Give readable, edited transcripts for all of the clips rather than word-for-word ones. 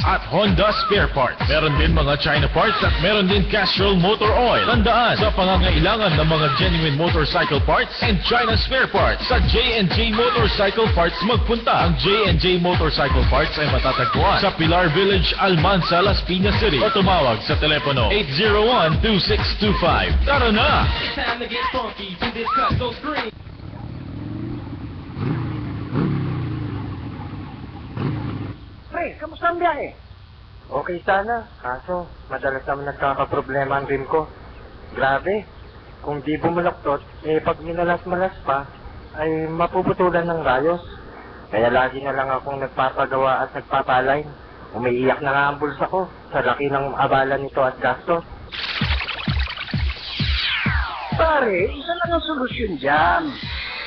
at Honda spare parts. Meron din mga China parts at meron din Castrol motor oil. Tandaan, sa pangangailangan ng mga genuine motorcycle parts and China spare parts, sa J&J Motorcycle Parts magpunta. Ang J&J Motorcycle Parts ay matatagpuan sa Pilar Village, Almansa, Las Piñas City o tumawag sa telepono 801-2625. Tara na! It's time to get funky to this cut, so scream. Pre, kamusta ang biyahe? Okay sana, kaso madalas naman nagkakaproblema ang rim ko. Grabe, kung di bumuloktot, pag minalas-malas pa, ay mapuputulan ng rayos. Kaya lagi na lang akong nagpapagawa at nagpapaline. Umiiyak na nga ang bulsa ko sa laki ng abala nito at gastos. Pare, isa lang ang solusyon dyan.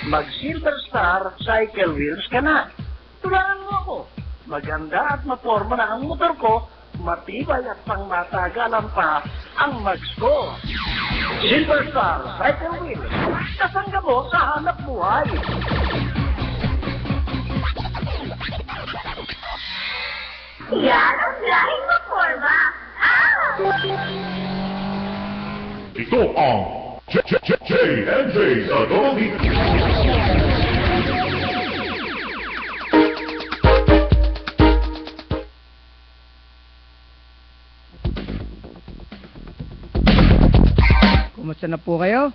Mag-Silver Star Cycle Wheels ka na. Tularan mo ako. Maganda at maporma na ang motor ko, matibay at pangmatagalan pa ang mags ko. Silver Star Cycle Wheels. Kasangga mo sa hanap buhay. Yan ang lahing maporma. Ito ang J&J sa Dolby. Kumusta na po kayo?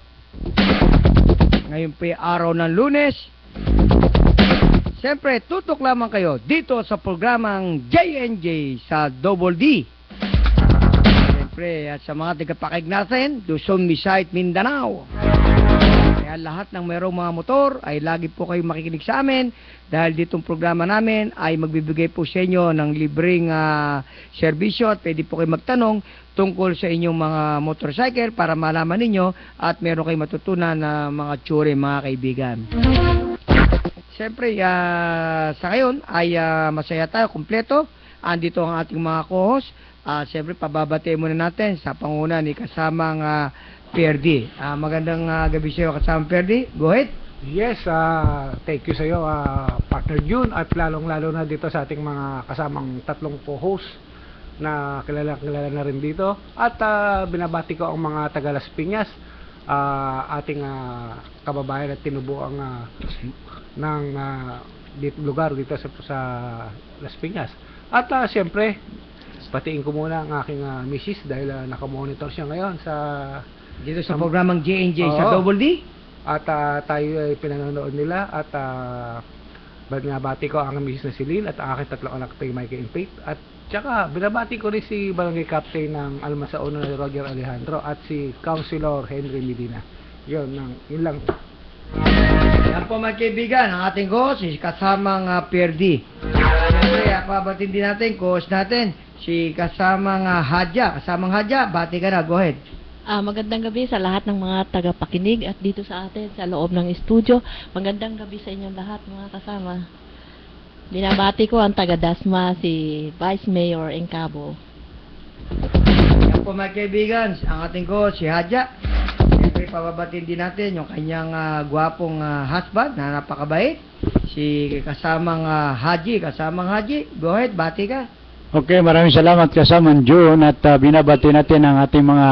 Ngayon po ay araw ng Lunes. Siyempre, tutok lamang kayo dito sa programang J&J sa Double D. Siyempre, at sa mga tagapakig natin, Luzon, Visayas, Mindanao. Kaya lahat ng mayroong mga motor ay lagi po kayong makikinig sa amin dahil ditong programa namin ay magbibigay po sa inyo ng libreng serbisyo at pwede po kayo magtanong tungkol sa inyong mga motorcycle para malaman ninyo at meron kayong matutunan na mga tsure, mga kaibigan. Siyempre, sa ngayon ay masaya tayo, kumpleto. Andito ang ating mga co-host. Siyempre, pababate muna natin sa panguna ni kasamang Perdi. Magandang gabi sa iyo, kasamang Perdi. Go ahead. Yes, thank you sa iyo, partner June, at lalong-lalo na dito sa ating mga kasamang tatlong co-host na kilala na rin dito. At binabati ko ang mga taga Las Piñas, ating kababayan at tinubuang ng lugar dito sa Las Piñas. At siyempre, patiin ko muna ang aking misis dahil nakamonitor siya ngayon dito sa programang J&J sa Double D. At tayo ay pinanonood nila at binabati ko ang misis na si Lil at ang aking tatlong anak kay Mikey and Faith. At tsaka binabati ko rin si Barangay Captain ng Almansa Uno na Roger Alejandro at si Councilor Henry Medina. Yun lang. Yan po mga kaibigan, ang ating host, si kasamang Perdi. Siyempre, pabatin din natin, host natin, si kasamang Hadja. Kasamang Hadja, bati ka na, go ahead. Magandang gabi sa lahat ng mga tagapakinig at dito sa atin sa loob ng studio. Magandang gabi sa inyong lahat mga kasama. Binabati ko ang taga-Dasma, si Vice Mayor Encabo. Yan po mga kaibigan, ang ating host, si Hadja. Siyempre, pababatin din natin yung kanyang gwapong husband na napakabait. Si kasamang Haji. Kasamang Haji, go ahead, bati ka. Okay, maraming salamat kasamang June at binabati natin ang ating mga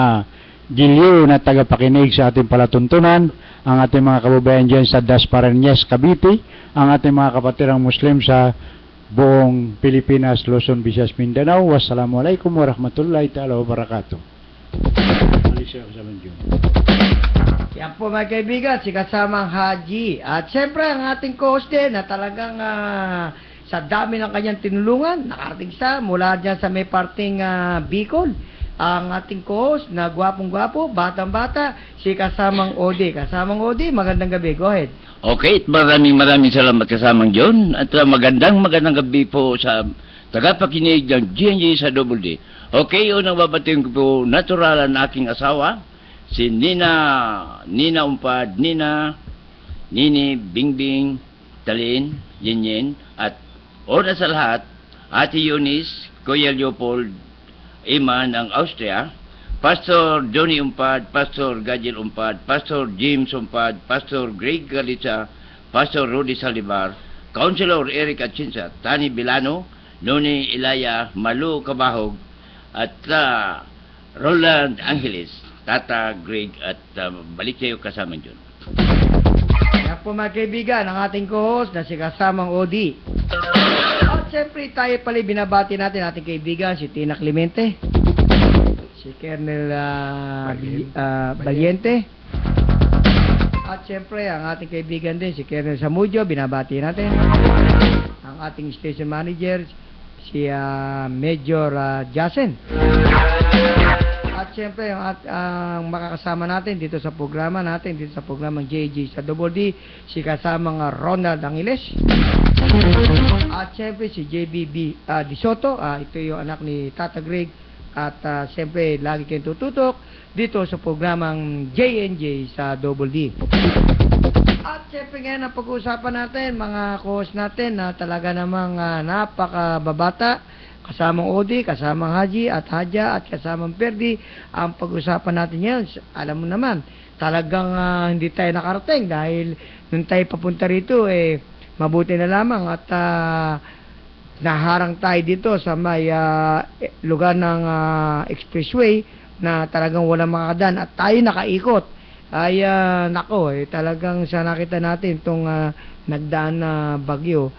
giliw na tagapakinig sa ating palatuntunan, ang ating mga kababayan dyan sa Dasmariñas, Cavite, ang ating mga kapatirang Muslim sa buong Pilipinas, Luzon, Visayas, Mindanao. Wassalamualaikum warahmatullahi ta'ala wabarakatuh. Yan po mga kaibigan, si kasamang Haji. At siyempre ang ating co-host din na talagang sa dami ng kanyang tinulungan, nakarating siya mula dyan sa may parting Bicol. Ang ating co-host na gwapong-gwapo, batang-bata, si kasamang Odi. Kasamang Odi, magandang gabi. Go ahead. Okay, maraming salamat kasamang John. At magandang gabi po sa tagapakinig ng J&J sa Double D. Okay, unang babatiin ko po natural ang aking asawa, si Nina Umpad, Nini, Bingbing, Talin, Yin, at una sa lahat, Ate Eunice, Kuya Leopold, Iman ang Austria, Pastor Johnny Umpad, Pastor Gadiel Umpad, Pastor James Umpad, Pastor Greg Galitza, Pastor Rudy Salibar, Councilor Eric Atchinsa, Tani Bilano, Noni Ilaya, Malu Kabahog, at Roland Angeles, Tata Greg, at balik kayo kasama dyan. Kaya po mga kaibigan, ang ating co-host na si kasamang Odi. At siyempre tayo pala binabati natin ating kaibigan si Tina Clemente, si Colonel Valiente, at siyempre ang ating kaibigan din si Colonel Samudio, binabati natin. Ang ating station manager si Major Jasen. At siyempre ang makakasama natin dito sa programa natin, dito sa programang JJ sa Double D, si kasamang Ronald Angeles. At siyempre si JBB Di Soto, ito yung anak ni Tata Greg. At siyempre lagi kayong tututok dito sa programang JNJ sa Double D. At siyempre ngayon ang pag-uusapan natin, mga co-host natin na talaga namang napakababata, kasamang Odi, kasamang Haji at Hadja at kasamang Perdi. Ang pag-usapan natin ngayon, alam mo naman, talagang hindi tayo nakarating dahil nung tayo papunta rito, mabuti na lamang at naharang tayo dito sa may lugar ng expressway na talagang walang makakadaan at tayo nakaikot. Ay nako, talagang sa nakita natin itong nagdaan na bagyo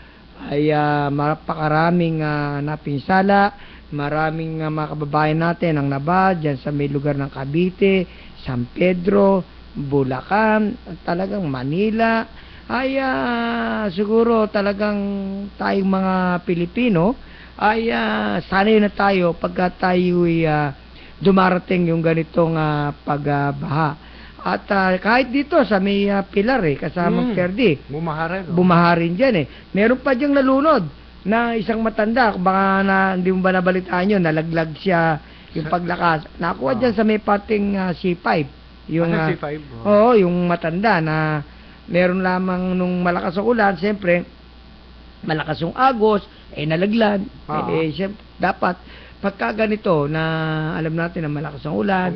ay mapakaraming napinsala, maraming mga kababayan natin ang naba dyan sa may lugar ng Cavite, San Pedro, Bulacan, talagang Manila. Ay siguro talagang tayong mga Pilipino ay sanay na tayo pagka tayo'y dumarating yung ganitong pagbaha. At kahit dito sa may Pilar kasama Perdi, bumaharin dyan meron pa diyang nalunod na isang matanda, baka hindi mo ba nabalitaan yun, nalaglag siya yung paglakas, nakuha dyan sa may pating C5 yung C5? Oo, yung matanda na meron lamang nung malakas ang ulan, siyempre malakas yung agos, nalaglag. Siyempre, dapat pagka ganito na alam natin na malakas ang ulan,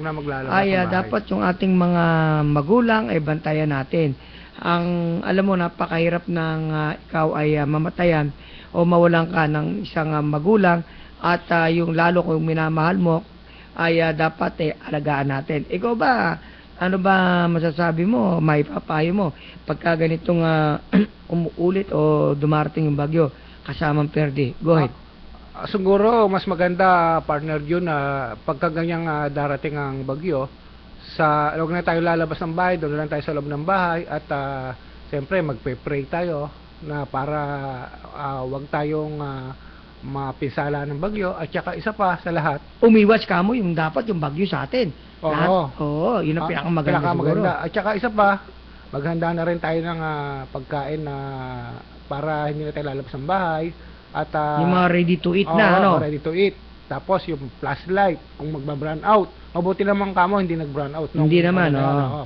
ay dapat yung ating mga magulang ay bantayan natin. Ang alam mo, napakahirap ng ikaw ay mamatayan o mawalan ka ng isang magulang at yung lalo kung minamahal mo ay dapat alagaan natin. Ikaw ba, ano ba masasabi mo, may papayo mo pagka ganitong umuulit o dumarating yung bagyo kasamang Perdi? Go ahead. Siguro mas maganda, partner yun, na pagka ganyang darating ang bagyo, huwag na tayo lalabas ng bahay, doon lang tayo sa loob ng bahay at siyempre magpe-pray tayo na para huwag tayong mapinsala ng bagyo. At saka isa pa sa lahat, umiwas ka mo yung dapat yung bagyo sa atin. Oo, yun ang pinakamaganda siguro. At saka isa pa, maghanda na rin tayo ng pagkain na para hindi na tayo lalabas ng bahay. At yung mga ready to eat na, ready to eat. Tapos yung flashlight, kung magba-brown out. Mabuti naman kamo hindi nag-brown out. Hindi naman,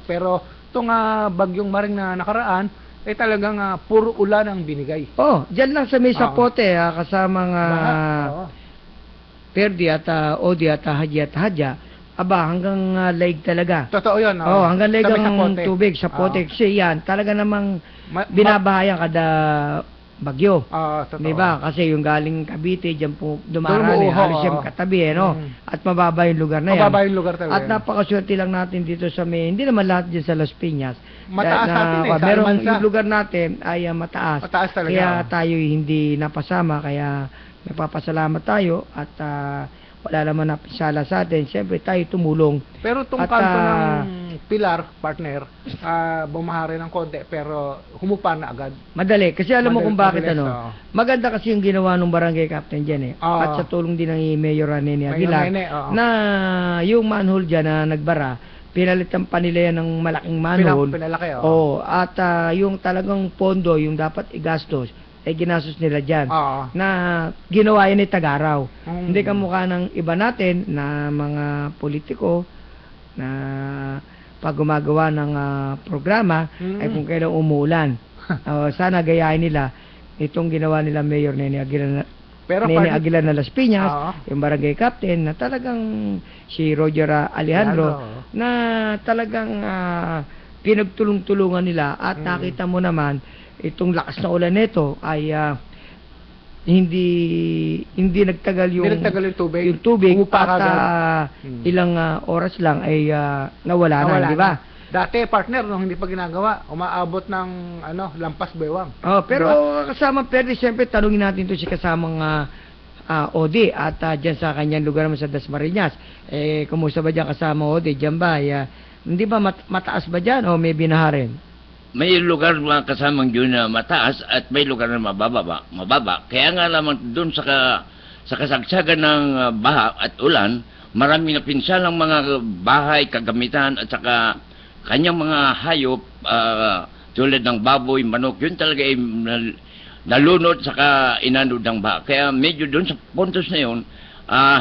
Pero itong bagyong Maring na nakaraan, talagang puro ulan ang binigay. Diyan lang sa may Sapote, kasamang Perdi at Odi at Haji at Hadja, hanggang laig talaga. Totoo yun. Hanggang laig ang tubig, Sapote. Kasi yan, talaga namang binabahayan kada bagyo. Diba? Kasi yung galing Cavite, dyan po dumaraan halos yung katabi, At mababa yung lugar na yan. Mababa yung lugar talaga. At napakaswerte lang natin dito sa may, hindi naman lahat dyan sa Las Piñas. Mataas natin Merong yung lugar natin ay mataas. Mataas talaga. Kaya tayo hindi napasama, kaya nagpapasalamat tayo at wala naman napisala sa atin. Siyempre tayo tumulong. Pero itong kanto ng Pilar, partner, bumaha rin ng konti pero humupa na agad. Madali. Kasi alam mo kung bakit maganda kasi yung ginawa ng barangay captain dyan at sa tulong din ng Mayor Nene Aguilar na yung manhole dyan na nagbara, pinalitan pa nila yan ng malaking manhole. Pinalaki, at yung talagang pondo, yung dapat igastos, ginastos nila dyan. Na ginawa yan ni Tagaraw. Hindi kamukha ng iba natin na mga politiko na pag gumagawa ng programa ay kung kailan umuulan. Sana gayahin nila itong ginawa nila Mayor Nene Aguilar na Las Piñas, yung barangay captain na talagang si Roger Alejandro na talagang pinagtulong-tulungan nila at nakita mo naman itong lakas na ulan nito ay hindi nagtagal yung Hindi nagtagal yung tubig. yung tubig Umupa at kagad. ilang oras lang ay nawala na, di ba? Dati, partner, nung hindi pa ginagawa, umaabot ng lampas bewang. Oh, pero kasama Perdi, siyempre tanungin natin to si kasamang Odi at diyan sa kanyang lugar naman sa Dasmariñas. Kumusta ba diyan kasama Odi? Diyan ba hindi ba mataas ba diyan o may binaharin? May lugar mga kasamang yun na mataas at may lugar na mababa. Kaya nga naman doon sa kasagsagan ng baha at ulan, marami na pinsalang mga bahay, kagamitan at saka kanyang mga hayop tulad ng baboy, manok, yun talaga ay nalunod saka inanod ng baha. Kaya medyo doon sa puntos na yun,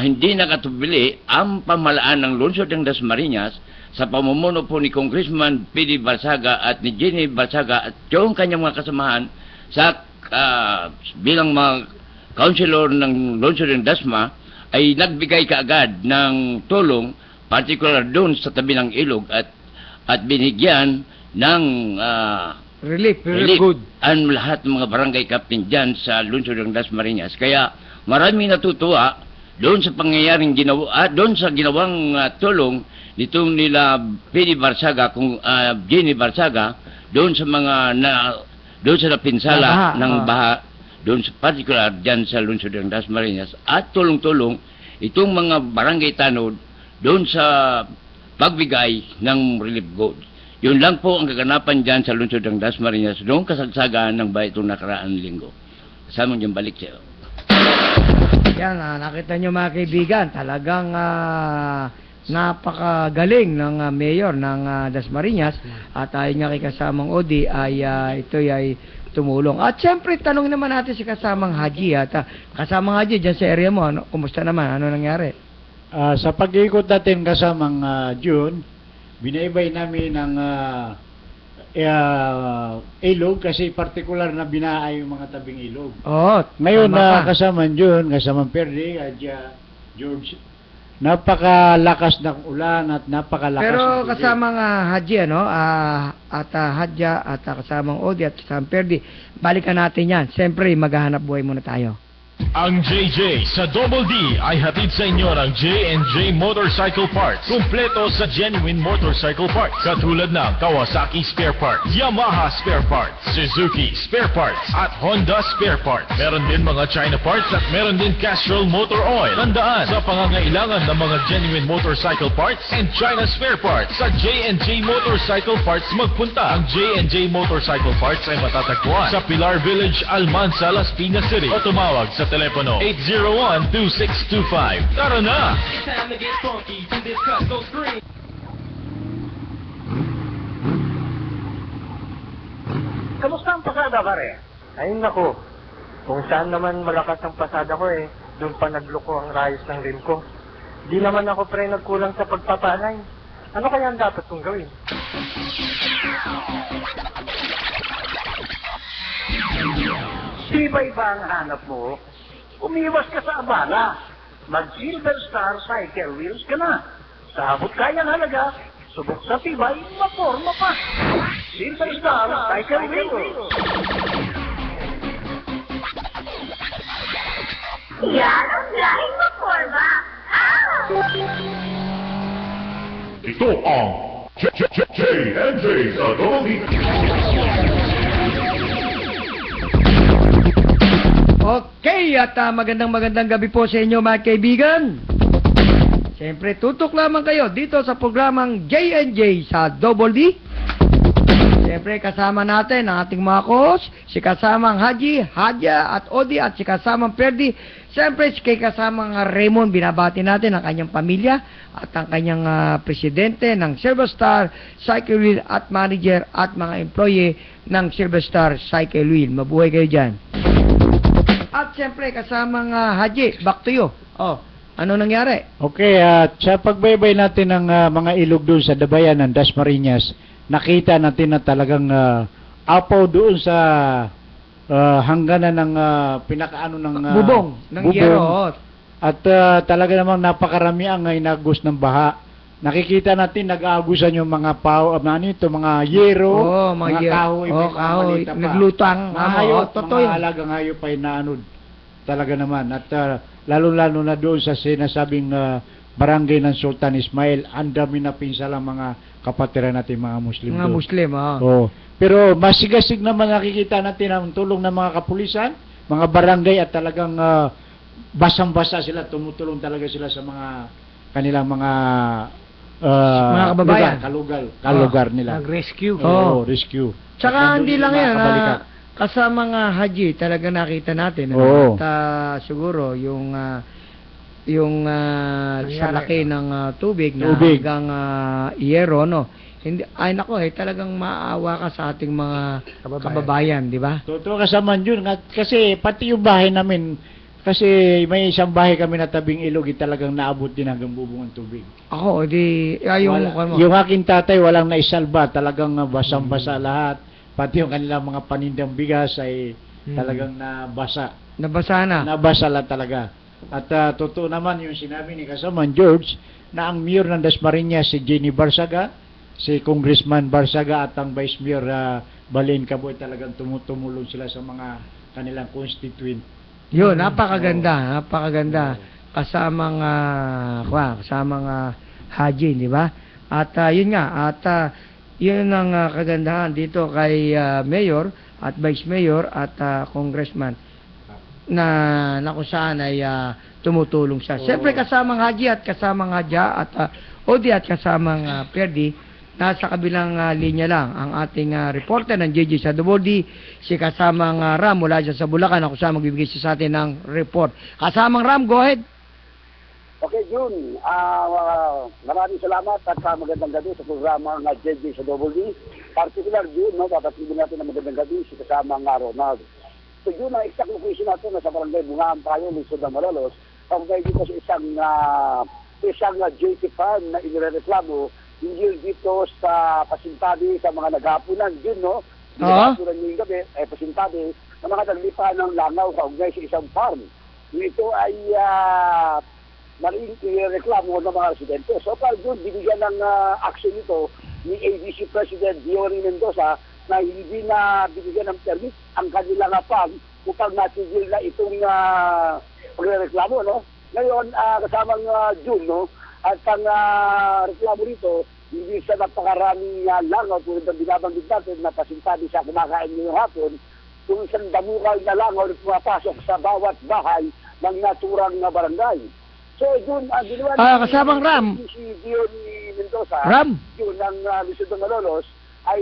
hindi nakatubili ang pamalaan ng lungsod ng Dasmariñas sa pamumuno po ni Congressman P.D. Barsaga at ni Jenny Barsaga at yung kanyang mga kasamahan sa bilang mga councilor ng lungsod ng Dasma ay nagbigay kaagad ng tulong, particular doon sa tabi ng ilog at binigyan ng Relief good ang lahat ng mga barangay captain dyan sa lungsod ng Dasmariñas. Kaya marami natutuwa doon sa pangyayaring doon sa ginawang tulong nitong nila P.D. Barsaga, Jenny Barsaga, doon sa mga doon sa napinsala ng baha, doon sa particular dyan sa lungsod ng Dasmariñas, at tulong-tulong itong mga barangay tanod doon sa pagbigay ng relief goods. Yun lang po ang kaganapan dyan sa lungsod ng Dasmariñas noong kasagsagaan ng bahay itong nakaraang linggo. Kasama niyong balik siya. Yan, nakita nyo mga kaibigan, talagang napakagaling ng mayor ng Dasmariñas at ayon nga kay kasamang Odi ay ito ay tumulong. At siyempre tanong naman natin si kasamang Haji at kasamang Haji dyan sa area mo, kumusta naman? Ano nangyari? Sa pag-ikot natin kasamang June, binaibay namin ng ilog kasi partikular na binaay yung mga tabing ilog. Ngayon kasamang June, kasamang Perdi, George, napakalakas ng ulan at napakalakas pero ng tubig. kasamang Haji at Hadja at kasamang Odi at kasamang Perdi, balikan natin yan. Siyempre maghahanap buhay muna tayo. Ang JJ sa Double D ay hatid sa inyo ng J&J Motorcycle Parts. Kumpleto sa genuine motorcycle parts katulad ng Kawasaki spare parts, Yamaha spare parts, Suzuki spare parts at Honda spare parts. Meron din mga China parts at meron din Castrol motor oil. Tandaan, sa pangangailangan ng mga genuine motorcycle parts and China spare parts sa J&J Motorcycle Parts magpunta. Ang J&J Motorcycle Parts ay matatagpuan sa Pilar Village, Almansa, Las Piñas City o tumawag sa telepono 801-2625. Tara na! It's time to get funky to this cut, so scream. Kamusta ang pasada, pare? Ayun nako, kung saan naman malakas ang pasada ko doon pa nagluko ang rayos ng rim ko. Di naman ako pre nagkulang sa pagpapanay. Ano kaya ang dapat kong gawin? Iba-iba ang hanap mo. Umiwas ka sa abala. Mag-Silver Star Cycle Wheels ka na. Sa abot kayang halaga, subok sa tibay, maporma pa. Silver Star Cycle Wheels. Yan ang lahing maporma. Ito ang J&J sa Double D. Okay, at magandang gabi po sa inyo mga kaibigan. Siyempre, tutok lamang kayo dito sa programang J&J sa Double D. Siyempre, kasama natin ang ating mga host, si kasamang Haji, Hadja at Odi at si kasamang Perdi. Siyempre, si kasamang Raymond, binabati natin ang kanyang pamilya at ang kanyang presidente ng Silver Star Cycle Wheel at manager at mga employee ng Silver Star Cycle Wheel. Mabuhay kayo dyan. At siyempre, kasamang Haji, back to you. Ano nangyari? Okay, sa pagbaybay natin ng mga ilog doon sa Dabayan ng Dasmariñas, nakita natin na talagang apaw doon sa hangganan ng pinakaano ng bubong ng yero. At talaga namang napakarami ang inagos ng baha. Nakikita natin nag-aagusan yung mga mga yero, mga kahoy, kahoy, naglutang, mga hayop, mga alagang hayop ay naanod. talaga naman. At lalo-lalo na doon sa sinasabing barangay ng Sultan Ismail, ang dami na pinsalang mga kapatiran natin mga Muslim Mga doon. Muslim, Oo. Pero masigasig naman nakikita natin ang tulong ng mga kapulisan, mga barangay, at talagang basang-basa sila, tumutulong talaga sila sa mga kanilang mga Mga kababayan. kalugar nila. Nag-rescue. Oo. Rescue. Tsaka At hindi nandun lang yung yan, mga kabalikat. kasama nga haji, talaga nakita natin. Oo. At siguro, yung sa laki ng tubig na Tubig. hanggang iyero, no? Hindi, ay nako talagang maawa ka sa ating mga kababayan, di ba? Totoo kasama yun. Kasi pati yung bahay namin, kasi may isang bahay kami na tabing ilog, talagang naabot din hanggang bubong ang tubig. Ako, yung Yung aking tatay walang naisalba, talagang basang-basa lahat. Pati yung kanilang mga panindang bigas ay talagang nabasa. nabasa na. Nabasa lang talaga. At totoo naman yung sinabi ni Kasaman George na ang mayor ng Dasmariñas si Jenny Barsaga, si Congressman Barsaga at ang Vice Mayor Balen Caboy, talagang tumutulong sila sa mga kanilang constituent. Yun, napakaganda. Kasamang haji, di ba? At yun nga, yun ang kagandahan dito kay Mayor at Vice Mayor at Congressman na kung saan ay tumutulong siya. Siyempre kasamang haji at kasamang hadya at Odi at kasamang Perdi, nasa kabilang linya lang ang ating reporter ng JJ sa Double D, si kasamang Ram mula dyan sa Bulacan, ako sa magbibigay sa atin ng report. Kasamang Ram, go ahead. Okay, Jun. Maraming salamat at magandang gabi sa programa ng JJ sa Double D. Particular, Jun, papatibin natin ng magandang gabi si kasamang Ronald. So, Jun, ang exact location natin nasa barangay Bungaan tayo, Luzon ng Malolos, pagkay dito sa isang JT farm na inireklamo hindi dito sa pasintabi sa mga naghapunan, Jun, no? Naghapunan yung gabi, pasintabi na mga naglipa ng langaw kaugnay sa isang farm. Ito ay maling reklamo ng mga residente. So far, Jun, binigyan ng action ito ni ABC President Diony Mendoza na hindi na binigyan ng permit ang kanilang farm upang natigil na itong pagreklamo, no? Ngayon, kasamang June, no? At ang reklamo rito, hindi sa napakaraming langaw, tulad ng binabanggit natin na pasintabi sa kumakain ngayong hapon, kung isang damukal na langaw na pumapasok sa bawat bahay ng naturang barangay. So, June, kasamang Ram. Si Diony Mendoza, Ram. June, ng Luzon ng Malolos, ay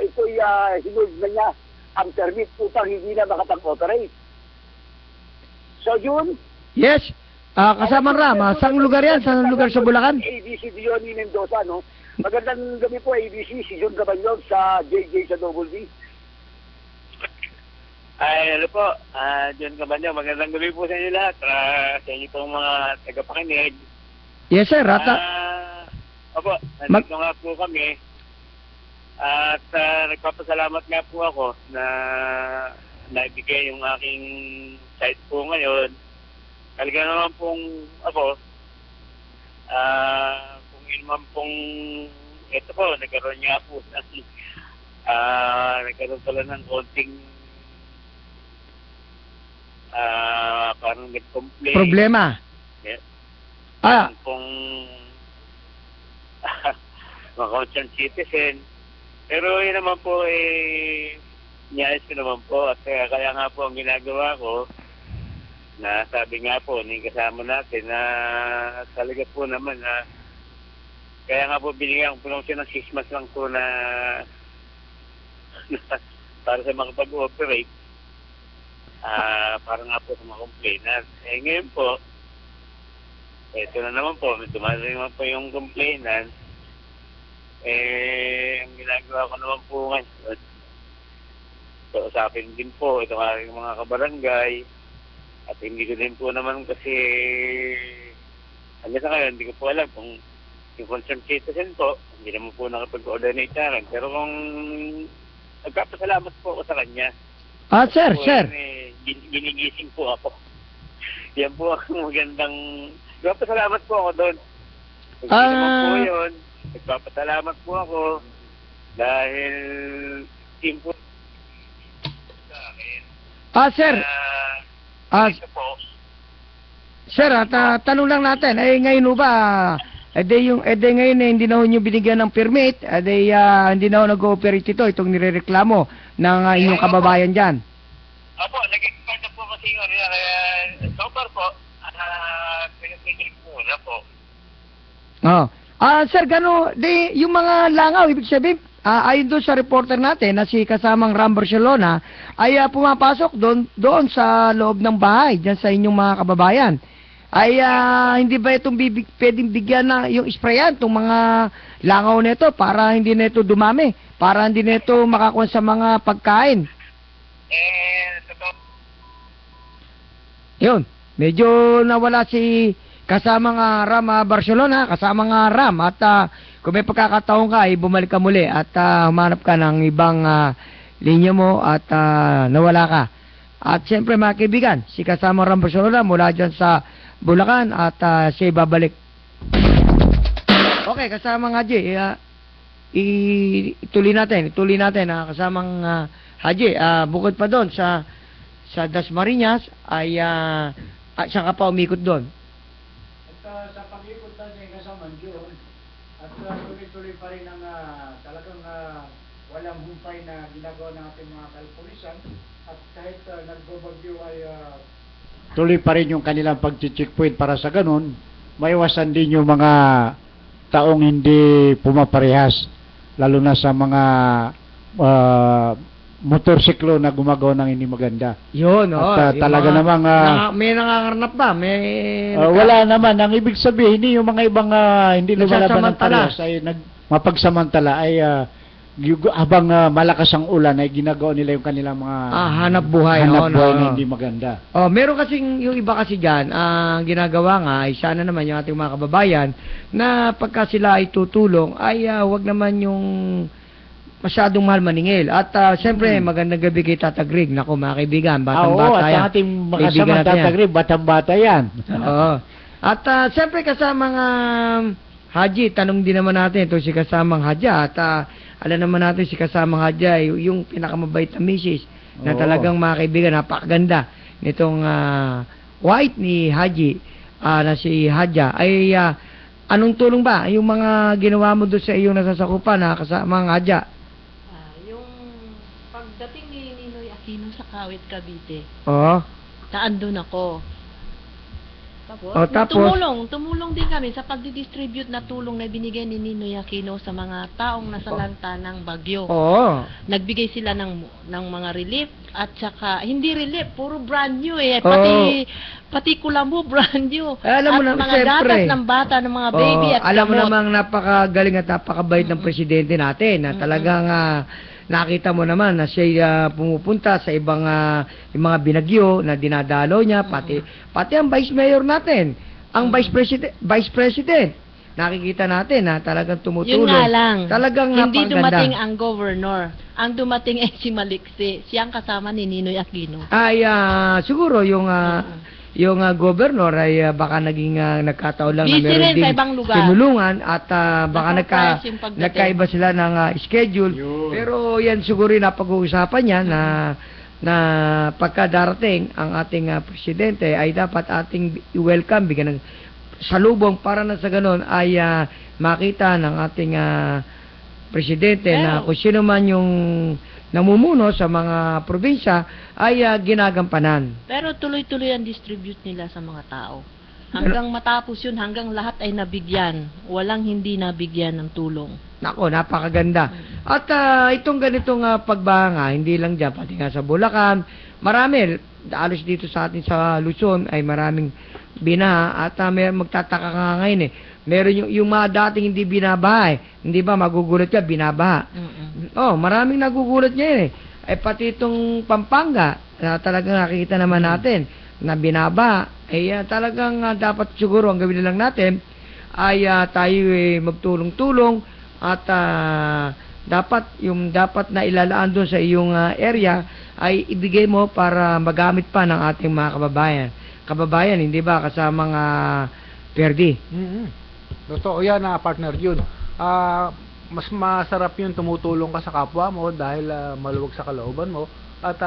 ito'y hinuld na niya ang permit upang hindi na makapag-operate. So, June? Yes. Kasamang Ram, saan lugar yan? Saan lugar sa Bulacan? ABC Diony Mendoza, no? Magandang gabi po, ABC, si June Cabanyog sa JJ sa Double D. Ay, ano po, John Cabanyog, magandang gabi po sa inyo lahat, sa inyo pong mga tagapakinig. Yes, sir. Opo, nandito nga po kami. At nagpapasalamat nga po ako na naibigay yung aking site po ngayon. Talaga naman pong ako, kung yun naman pong ito po, nagkaroon nga po nagkaroon pala ng konting parang nag-complain. Problema. Yeah. Pong mga concerned citizen. Pero yun naman po, niyayos ko naman po. At kaya nga po ang ginagawa ko, na sabi nga po, ni kasama natin na talaga po naman na kaya nga po binigyan ko siya ng 6 months lang po na para sa makapag-operate para nga po sa mga complainant. Ngayon po, eto na naman po, dumating naman po yung complainant. Ang ginagawa ko naman po ngayon, kausapin din po itong aking mga kabarangay. At hindi ko din po naman kasi hanggang sa ngayon, hindi ko po alam kung yung concerned citizen po, hindi naman po nakapag-coordinate sa akin. Pero kung nagpapasalamat po ako sa kanya. Sir, po, sir. Ginigising po ako. Yan po ang magandang... Nagpapasalamat po ako doon. Kung naman po yun, nagpapasalamat po ako dahil team po sa akin. Sir. Ito po. Sir, at tanong lang natin, ngayon ho ba, ngayon hindi na ho nyo binigyan ng permit, hindi na ho nag-ooperate itong nirereklamo ng inyong kababayan dyan. Opo, nag-expire na po kasi yun. Kaya so far po, pinag-pinag muna po. Oh. Sir, yung mga langaw, ibig sabihin, ayon doon sa reporter natin na si kasamang Ram Barcelona, ay pumapasok doon sa loob ng bahay, dyan sa inyong mga kababayan. Hindi ba itong pwedeng bigyan na yung sprayan, itong mga langaw nito para hindi na ito dumami, para hindi na ito makakuha sa mga pagkain? Yun, medyo nawala si kasamang Ram Barcelona, kasamang Ram, at kung may pagkakataon ka, bumalik ka muli at humanap ka ng ibang linya mo at nawala ka. At siyempre mga kaibigan, si kasamang Ram Barcelona mula dyan sa Bulacan at siya babalik. Okay, kasamang Haji, ituloy natin kasamang Haji, bukod pa doon sa Dasmariñas ay saan ka pa umikot doon? At sa pag-ikot natin kasama June, at tuloy-tuloy pa rin ang talagang walang humpay na ginagawa ng ating mga kalpulisan, at kahit nagbabagyo ay tuloy pa rin yung kanilang pag-checkpoint para sa ganun, maiwasan din yung mga taong hindi pumaparehas, lalo na sa mga motorsiklo na gumagawa ng hindi maganda. Yun, at talaga namang may nangangarnap ba? Wala naman. Ang ibig sabihin, yung mga ibang hindi lumalaban ng parehas ay mapagsamantala ay habang malakas ang ulan ay ginagawa nila yung kanilang mga hanap buhay na hindi maganda. Meron kasing yung iba kasi diyan, ang ginagawa nga ay sana naman yung ating mga kababayan na pagka sila ay tutulong ay wag naman yung masyadong mahal maningil. At siyempre magandang gabi kay Tata Greg. Nako mga kaibigan, batang-bata yan. At ating makasama Tata Greg, batang-bata yan. Oo. At siyempre kasamang Haji, tanong din naman natin ito si kasamang Hadja. At alam naman natin si kasamang Hadja yung pinakamabait na misis na talagang mga kaibigan, napakaganda nitong white ni Haji na si Hadja. Ay anong tulong ba yung mga ginawa mo doon sa iyong nasasakupan na kasamang Hadja? Yung pagdating ni Ninoy Aquino sa Kawit, Cavite, naandun ako. Tapos tumulong din kami sa pagdidistribute na tulong na binigay ni Ninoy Aquino sa mga taong nasalanta ng bagyo. Nagbigay sila ng mga relief at saka hindi relief, puro brand new pati kulambo brand new. Alam mo na, mga gatas ng bata, ng mga baby at alam mo namang napakagaling at napakabait ng presidente natin na talagang nakita mo naman na siya pumupunta sa ibang yung mga binagyo na dinadalo niya, pati ang vice mayor natin, ang vice president. Nakikita natin na talagang tumutulong. Yun nga lang, talagang hindi napakaganda. dumating ang governor. Ang dumating ay si Maliksi, siyang kasama ni Ninoy Aquino. Ay siguro yung governor ay baka naging nagkataon lang na busy meron rin din sa ibang lugar. tinulungan at baka nagkaiba sila ng schedule. Pero yan siguro yung napag-uusapan niya na pagka darating ang ating presidente ay dapat ating welcome, bigyan ng salubong para na sa ganon ay makita ng ating presidente na kung sino man yung namumuno sa mga probinsya ay ginagampanan. Pero tuloy-tuloy ang distribute nila sa mga tao. Hanggang matapos yun, hanggang lahat ay nabigyan. Walang hindi nabigyan ng tulong. Nako, napakaganda. At itong ganitong pagbanga, hindi lang dyan, pati nga sa Bulacan, marami, alos dito sa atin sa Luzon ay maraming binaha at may magtataka nga ngayon meron yung mga dating hindi binabaha hindi ba magugulat ka, binabaha. Maraming nagugulat ngayon pati itong Pampanga na talagang nakikita naman natin na binabaha talagang dapat siguro ang gawin lang natin ay tayo magtulong-tulong at dapat na ilalaan doon sa iyong area ay ibigay mo para magamit pa ng ating mga kababayan, hindi ba kasamang Perdi? Totoo yan partner Jun. Mas masarap yun tumutulong ka sa kapwa mo dahil maluwag sa kalooban mo at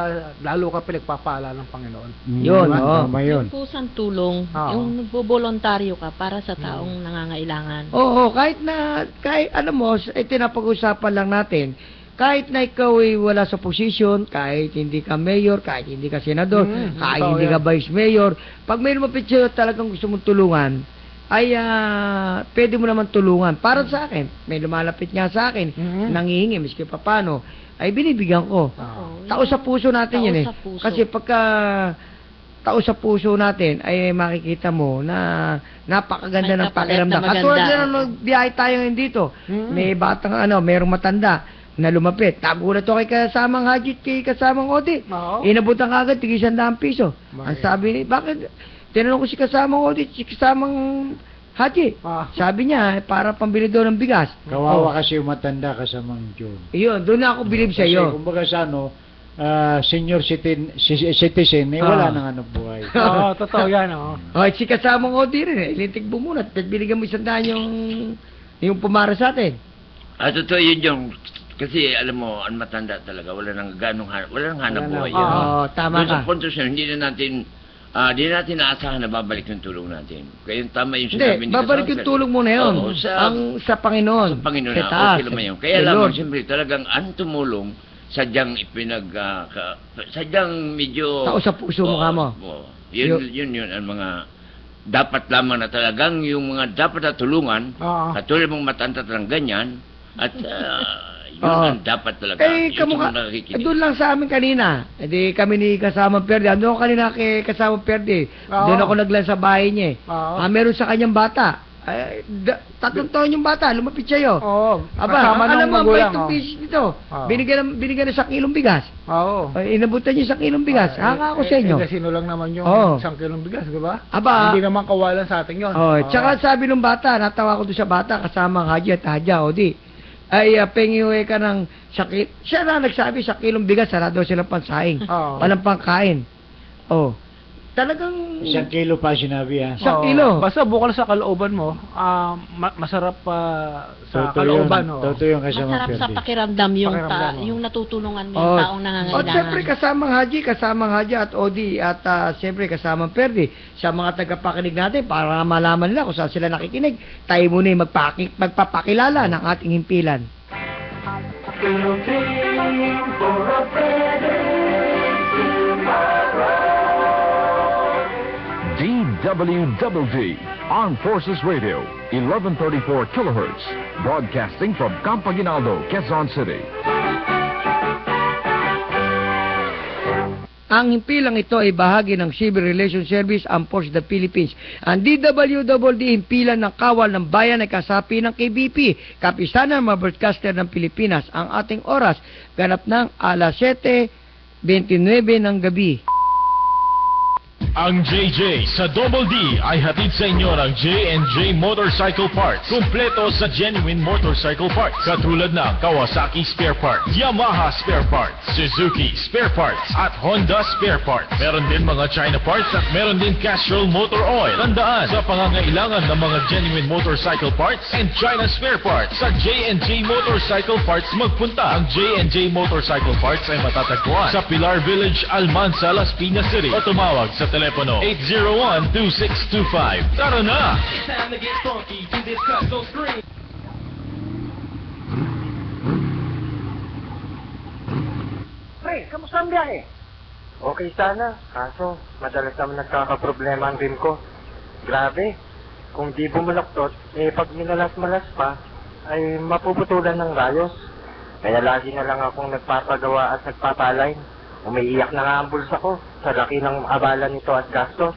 lalo ka pinagpapala ng Panginoon. Yun, Diba? oo. Tama yun. Yung pusang tulong, Oo. yung nagbobolontaryo ka para sa taong nangangailangan. Oo, kahit alam mo, tinapag-usapan lang natin, kahit na ikaw ay wala sa posisyon, kahit hindi ka mayor, kahit hindi ka senador, kahit totoo hindi ka yan. vice mayor, pag may lumapit sa'yo talagang gusto mong tulungan, ay pwede mo naman tulungan. Para sa akin, may lumalapit nga sa akin, nangihingi, miski pa paano, ay binibigyan ko. Oo, Tao sa puso natin tao yun eh. sa puso. Kasi pagka tao sa puso natin, ay makikita mo na napakaganda May ng kapalit pakiramdam. na maganda. Katulad na nung biyahe tayo ngayon dito, may batang mayroong matanda na lumapit. Tagulat ako kay kasamang Hajit, kay kasamang Odi. Oo. Inabutan ka agad, tig 100 piso. Bakit? Ang sabi, bakit? Tinanong ko si kasamang Odi, si kasamang Haji. Sabi niya, para pambili daw ng bigas. Kawawa kasi yung matanda kasamang John. Iyon, doon na ako bilib sa Kasi iyo. kumbaga sa senior citizen, wala nang ano buhay. Oo, totoo yan. Oh, si kasamang Odi rin eh. Ilintig bumunat. At binigyan mo 100 yung pumara sa atin. Totoo yun yung, kasi alam mo, ang matanda talaga, wala nang hanap buhay. Oo, yun. tama Doon sa ka. punto siya, hindi natin naasahan na babalik yung tulong natin. Kaya yung tama yung Hindi, sinabi ni babalik yung Kasama, tulong mo na yun. Oo, Sa Panginoon. sa Panginoon Sa na, taas. okay naman yun. Kaya Sa lang, Lord. siyempre, talagang ang tumulong, sadyang sadyang medyo... Tao sa puso mo ka mo. Yun ang mga dapat lamang na talagang yung mga dapat na tulungan, katulad mong matanda ng ganyan, at yun ang dapat talaga. Eh, Yun kamukha, yung nakikinig. doon lang sa amin kanina. Di kami ni Kasamang Perde. Ando ako kanina kay Kasamang Perde. Doon ako naglan sa bahay niya eh. Meron sa kanyang bata. 3 taon yung bata, lumapit sa'yo. Oo, Aba, kasama alam ng mo, ang magulang. bait ng pisis nito. Binigyan ng 1 kilong bigas. Oo. Inabutan niya 1 kilong bigas. Hanga ako sa inyo. Sino lang naman yung Oo. 1 kilong bigas, di ba? Aba, Hindi naman kawalan sa atin yun. tsaka sabi nung bata, natawa ko doon sa bata, kasama ang Haji at Haja, o di, ay pengiwe ka ng siya na nagsabi, 1 kilong bigas, sarado silang pansahing. Oo. Walang pangkain. Oh. Talagang 1 kilo pa sinabi ha. 1 kilo. Basta bukal sa kalooban mo, masarap sa kalooban. Totoo yung kasamang Masarap sa Perde. pakiramdam yung, Pakiramdam mo. yung natutulungan mo yung taong nangangailangan. siyempre kasamang Haji at Odi at siyempre kasamang Perdi sa mga tagapakinig natin para malaman nila kung saan sila nakikinig. Tayo muna yung magpapakilala ng ating himpilan. DWWD, Armed Forces Radio, 1134 kilohertz, broadcasting from Campo Aguinaldo, Quezon City. Ang himpilang ito ay bahagi ng Civil Relations Service Armed Forces of the Philippines. Ang DWWD, himpilan ng kawal ng bayan ay kasapi ng KBP, Kapisanan ng mga Broadcaster ng Pilipinas. Ang ating oras, ganap ng alas 7:29 ng gabi. Ang JJ sa Double D ay hatid sa inyo ng J&J Motorcycle Parts. Kumpleto sa genuine motorcycle parts. Katulad ng Kawasaki Spare Parts, Yamaha Spare Parts, Suzuki Spare Parts, at Honda Spare Parts. Meron din mga China parts at meron din Castrol Motor Oil. Tandaan, sa pangangailangan ng mga genuine motorcycle parts and China Spare Parts, sa J&J Motorcycle Parts magpunta. Ang J&J Motorcycle Parts ay matatagpuan sa Pilar Village, Almansa, Las Piñas City. O tumawag sa telepono 801-2625. Tara na! It's time to get funky. Do this cut, go scream. Pre, kamusta ang biyahe? Okay sana, kaso madalas naman nagkakaproblema ang rim ko. Grabe, kung di bumuloktot, pag minalas-malas pa, ay mapuputulan ng rayos. Kaya lagi na lang akong nagpapagawa at nagpapaline. Umiiyak na nga ang bulsa ko sa laki ng abala nito at gasto.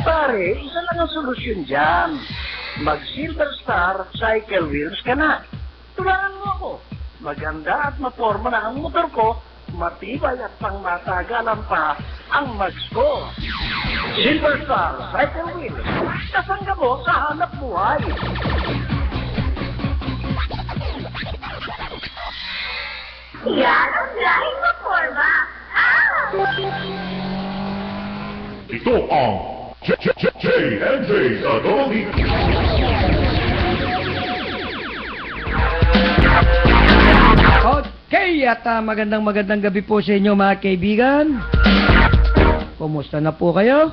Pare, isa lang ang solusyon dyan. Mag-Silver Star Cycle Wheels ka na. Tulungan mo ako. Maganda at maporma na ang motor ko, matibay at pangmatagalan pa ang mags ko. Silver Star Cycle Wheels. Kasangga mo sa hanap buhay. Yan ang lahing maporma. Ito ang J&J sa Double D. Okay, at magandang gabi po sa inyo mga kaibigan. Kumusta na po kayo?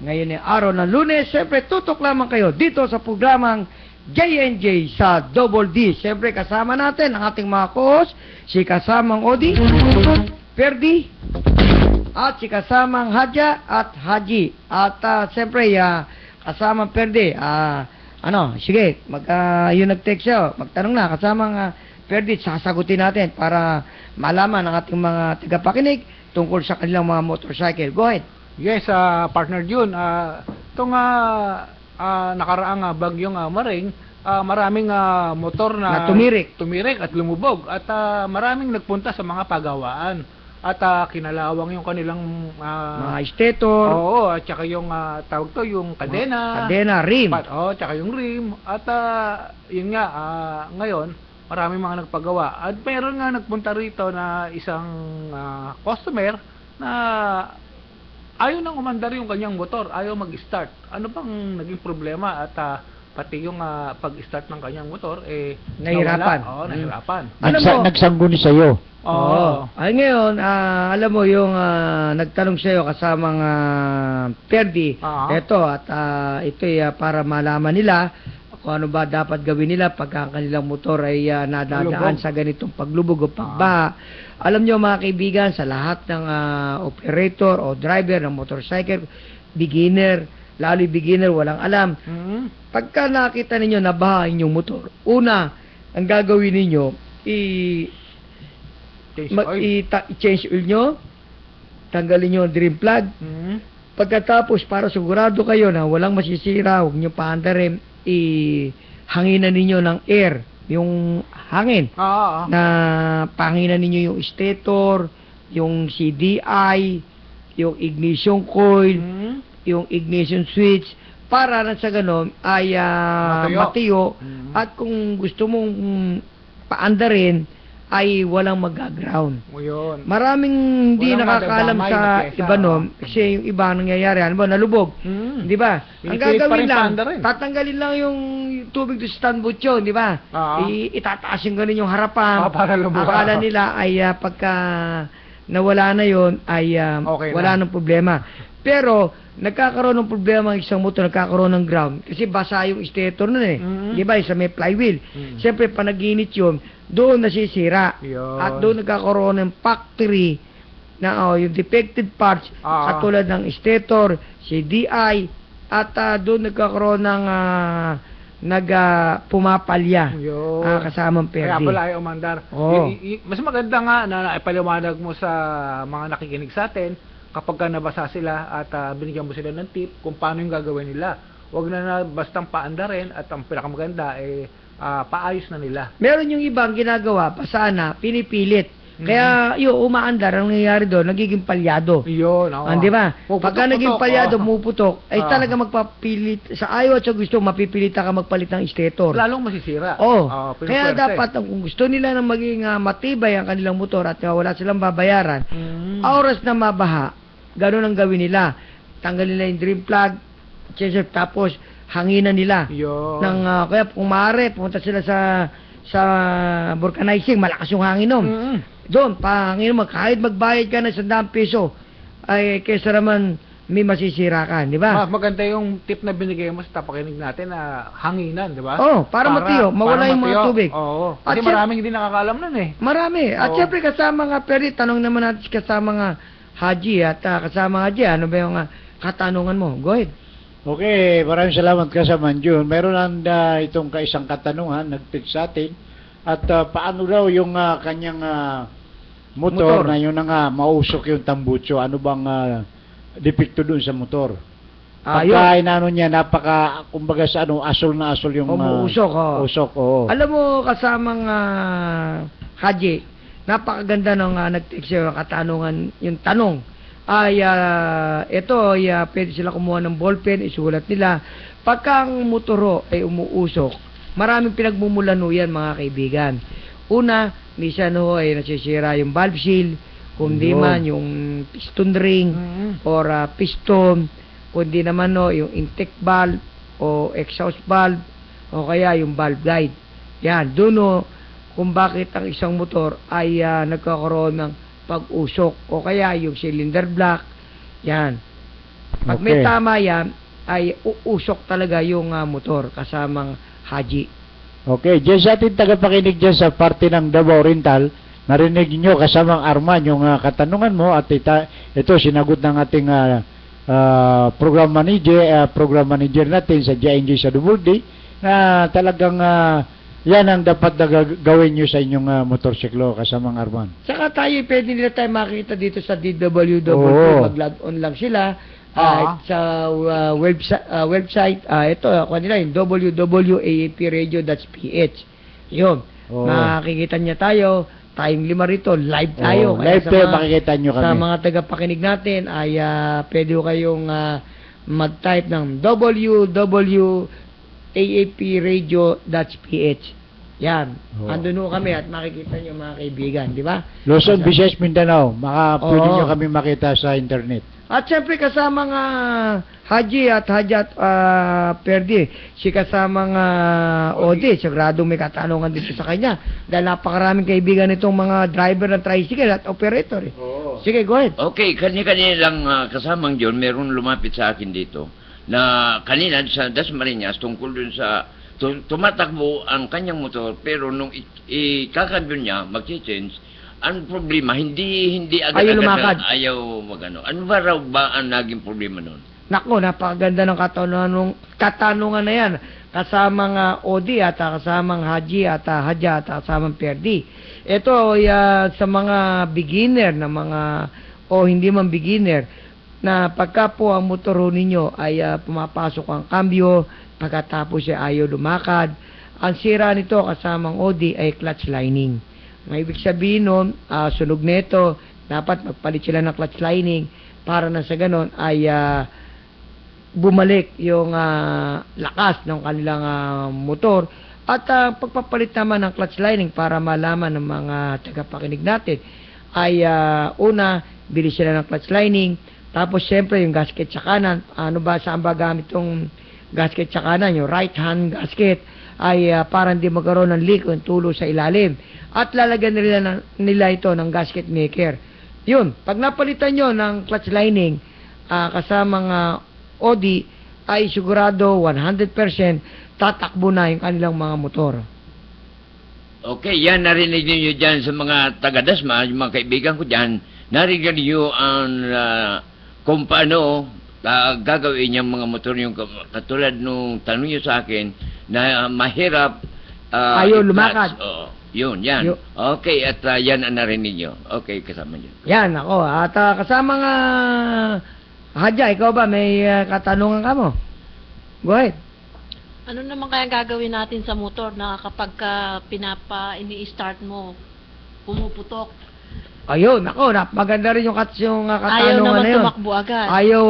Ngayon ay araw ng Lunes, siyempre tutok lamang kayo dito sa programang J&J sa Double D. Siyempre kasama natin ang ating mga co-host, si kasamang Odi, Perdi, at si kasamang Hadja at Haji. At siyempre kasamang Perdi, sige, yung nag-text siya, magtanong na, kasamang Perdi, sasagutin natin para malaman ng ating mga tagapakinig tungkol sa kanilang mga motorcycle. Go ahead. Yes, partner June, itong nakaraang bagyong Maring, maraming motor na tumirik at lumubog at maraming nagpunta sa mga pagawaan at kinalawang yung kanilang mga stator. Oo, at saka yung tawag to, yung kadena, rim. Tsaka yung rim at yun nga, ngayon maraming mga nagpagawa at meron nga nagpunta rito na isang customer na ayaw nang umandar yung kanyang motor, ayaw mag-start. Ano bang naging problema at pati yung pag-start ng kanyang motor nahirapan. Nahirapan. Nagsangguni sa'yo. Oo. Ay ngayon, alam mo yung nagtanong sa'yo kasamang Perdi, ito at ito para malaman nila kung ano ba dapat gawin nila pag ang kanilang motor ay nadadaan sa ganitong paglubog o pagbaha. Alam nyo mga kaibigan, sa lahat ng operator o driver ng motorcycle, beginner, lalo beginner, walang alam. Pagka nakita ninyo nabaha inyong motor, una, ang gagawin ninyo, i-change oil nyo, tanggalin nyo ang drain plug. Pagkatapos, para sigurado kayo na walang masisira, huwag nyo paandarin, hanginan ninyo ng air, yung hangin, na panginan ninyo yung stator, yung CDI, yung ignition coil, yung ignition switch, para na sa ganon ay matiyo, at kung gusto mong paandarin, ay walang mag-ground. Maraming hindi nakakaalam sa iba nun, kasi yung iba nangyayari, nalubog, di ba? Ang gagawin lang, tatanggalin lang yung tubig do stand butyo, di ba? Itataas yung ganun yung harapan, akala nila ay pagka nawala na yon ay wala nang problema. Pero nagkakaroon ng problema ang isang motor, nagkakaroon ng ground kasi basa yung stator nun di ba, sa may flywheel. Siyempre panaginit yun, doon nasisira at doon nagkakaroon ng factory na yung defective parts katulad ng stator, CDI, at doon nagkakaroon ng pumapalya kasamang Perdi. Kaya pala ay umandar. Mas maganda nga na ipaliwanag mo sa mga nakikinig sa atin kapag ka nabasa sila at binigyan mo sila ng tip kung paano yung gagawin nila. Huwag na bastang paandarin at ang pinakamaganda paayos na nila. Meron yung ibang ginagawa, pasana, pinipilit. Kaya yung umaandar, ang nangyayari doon, nagiging palyado. Yun, di ba? Pagka naging palyado, muputok, ay talaga magpapilit, sa ayaw at sa gusto, mapipilita ka magpalit ng stator. Lalong masisira. Kaya dapat, kung gusto nila na maging matibay ang kanilang motor at wala silang babayaran, oras na mabaha, gano'n ang gawin nila. Tanggalin nila yung drain plug, tapos hanginan nila. Kaya kung maaari, pumunta sila sa vulcanizing, malakas yung hangin nun. Doon, pahangin mo, kahit magbayad ka ng 100 piso, ay kesa naman may masisira ka, di ba? Maganda yung tip na binigay mo sa tapakinig natin na hanginan, di ba? Para matiyo, mawala yung mga tubig. Kasi maraming hindi nakakaalam nun Marami. At syempre kasama nga, Perdi, tanong naman natin kasama nga Haji at kasama Haji, ano ba yung katanungan mo? Go ahead. Okay, maraming salamat kasama June. Meron itong kaisang katanungan, nag-text sa atin. At paano daw yung kanyang motor na yun nga mausok yung tambucho? Ano bang depekto dun sa motor? Pagka inano niya, kumbaga sa asol na asol yung umuusok. Usok, Alam mo, kasamang Haji, napakaganda nung nag-text yung katanungan, yung tanong. Pwede sila kumuha ng ballpen, isulat nila. Pagka ang motoro ay umuusok, maraming pinagmumulano yan mga kaibigan. Una, minsan ay nasisira yung valve seal, kundi man yung piston ring or piston, kundi naman yung intake valve o exhaust valve o kaya yung valve guide. Yan, doon kung bakit ang isang motor ay nagkakaroon ng pag-usok o kaya yung cylinder block. Yan. Pag may Okay. tama yan, ay uusok talaga yung motor kasamang haji. Okay, dyan sa ating tagapakinig dyan sa parte ng Davao Oriental, narinig nyo kasamang Arman yung katanungan mo at ito sinagot ng ating program manager natin sa JNJ sa Dumuldi na talagang yan ang dapat na gawin nyo sa inyong motorsiklo kasamang Arman. Saka pwede nila tayo makita dito sa DWW. Oo. Mag-log on lang sila. Sa website, ito, kanila yung www.aapradio.ph. Yun. Oo. Makikita niya tayo. Tayong 5 rito. Live tayo. Oo, Kaya live sa tayo, mga- makikita nyo kami. Sa mga tagapakinig natin ay pwede ko kayong mag-type ng www.aapradio.ph. Yan. Oo. Andun ho kami at makikita niyo mga kaibigan, di ba? Luzon, Kasi- Visayas, Mindanao, pwede Oo. nyo kami makita sa internet. At siyempre kasamang Haji at Hajat Perdi, si kasamang Odi, sigurado may katanungan dito sa kanya dahil napakaraming kaibigan itong mga driver ng tricycle at operator. Sige, go ahead. Okay, kanina lang kasamang John, meron lumapit sa akin dito na kanina sa Dasmariñas tungkol dun sa tumatakbo ang kanyang motor pero nung ikakabyo niya, mag-change, ang problema, hindi Ayaw lumakad. ayaw magano. Ano ba raw ba ang naging problema nun? Nako, napakaganda ng katanungan na yan. Kasamang Odi at kasamang Haji at Haja at kasamang Perdi. Ito sa mga beginner na mga o hindi man beginner na pagka po ang motor ho ninyo ay pumapasok ang cambio, pagkatapos ay ayaw lumakad, ang sira nito kasamang Odi ay clutch lining. May ibig sabihin nun, sunog nito, dapat magpalit sila ng clutch lining para na sa ganon ay bumalik yung lakas ng kanilang motor at pagpapalit naman ng clutch lining para malaman ng mga tagapakinig natin ay una, bili sila ng clutch lining, tapos syempre yung gasket sa kanan, saan ba gamit yung gasket sa kanan, yung right hand gasket ay para hindi magkaroon ng leak o tulo sa ilalim at lalagyan nila ito ng gasket maker. Yun, pag napalitan nyo ng clutch lining kasamang Odi ay sigurado 100% tatakbo na yung kanilang mga motor. Okay, yan narinig niyo dyan sa mga taga-Dasma, yung mga kaibigan ko dyan, narinig niyo ang kung paano gagawin yung mga motor yung katulad nung tanong niyo sa akin na mahirap Ayaw i-clutch. lumakad. Oo, yun, yan. Okay, at yan ang narinig niyo. Okay, kasama niyo. Yan, ako. At kasamang Hadja, ikaw ba may katanungan ka mo? Go ahead. Ano naman kaya gagawin natin sa motor na kapag ini-start mo, pumuputok? Ayun, ako, maganda rin yung Ayaw katanungan naman na yun. tumakbo agad. Ayaw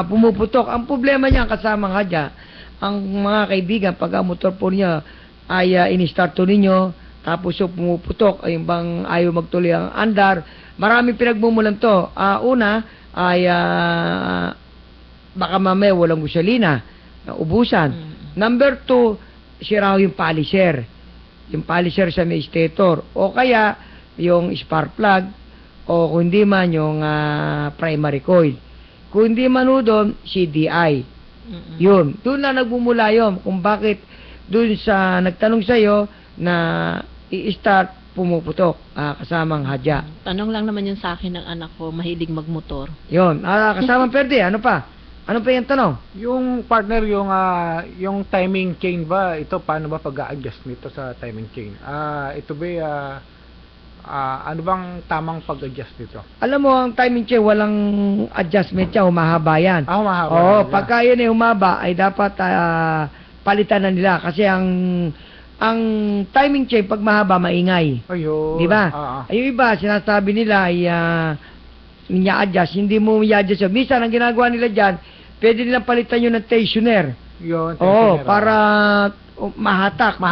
pumuputok. Ang problema niya kasamang Hadja, ang mga kaibigan, pag ang motor po niya ay in-start to ninyo, tapos yung pumuputok, ay bang ayaw magtuloy ang andar, maraming pinagmumulan to. Una, ay baka mamaya walang gasolina, ubusan. Number 2, sira yung polisher. Yung polisher sa may stator. O kaya, yung spark plug, o kung hindi man yung primary coil. Kung hindi man doon, CDI. Yun. Doon na nagmumula yun. Kung bakit doon sa nagtanong sa'yo na i-start pumuputok kasamang Hadja. Tanong lang naman yun sa akin ng anak ko, mahilig magmotor. Yun. Kasamang Perdi, ano pa? Ano pa yung tanong? Yung partner, yung timing chain ba, ito paano ba pag-a-adjust nito sa timing chain? Ito ba ano bang tamang pag-adjust nito? Alam mo, ang timing chain, walang adjustment siya, humahaba yan. Humahaba. Oo, pagka yun ay humaba, ay dapat palitan na nila. Kasi ang timing chain, pag mahaba, maingay. Ayun. Di ba? Yung iba, sinasabi nila ay niya-adjust. Hindi mo i-adjust. Minsan, ang ginagawa nila dyan, pwede nilang palitan yun ng tensioner. Yun, Oo, para mahatak.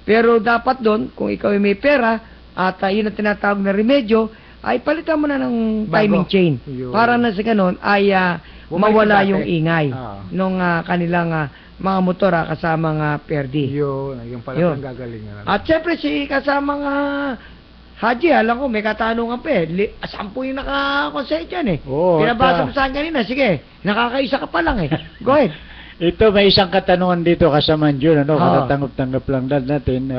Pero dapat doon, kung ikaw ay may pera, at yun ang tinatawag na remedyo, ay palitan mo na ng timing chain. Yun. Para na sa ganun, ay mawala yung ingay nung kanilang mga motor kasama nga Perdi. Yung pala Yun. ang gagalingan. At syempre si kasama nga Haji, alam ko may katanungan pa eh. 10 yung naka-consent dyan eh. Oo, Pinabasa mo sa akin kanina, sige, nakakaisa ka pa lang eh. Go ahead. Ito, may isang katanungan dito kasamaan yun, ano, Oo. katatanggap-tanggap lang natin.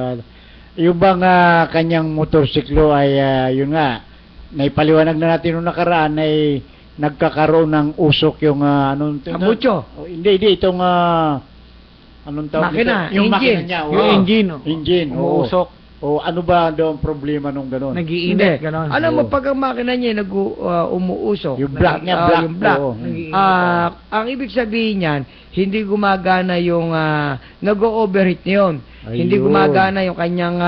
Yung bang kanyang motorsiklo ay, yun nga, naipaliwanag na natin nung nakaraan ay nagkakaroon ng usok yung, anong... Kamucho. Hindi, itong, anong tawag Makina, dito? Yung engine. makina niya. Yung engine. Engine, oo. Umuusok. O ano ba daw ang problema nung gano'n? Nag-iinit, gano'n. Alam mo, Oo. pag ang makina niya umuusok. Yung black niya, black. Yung black. Oo. Ang ibig sabihin niyan, hindi gumagana yung, nag-overheat na yun. Hindi Ayun. gumagana yung kanyang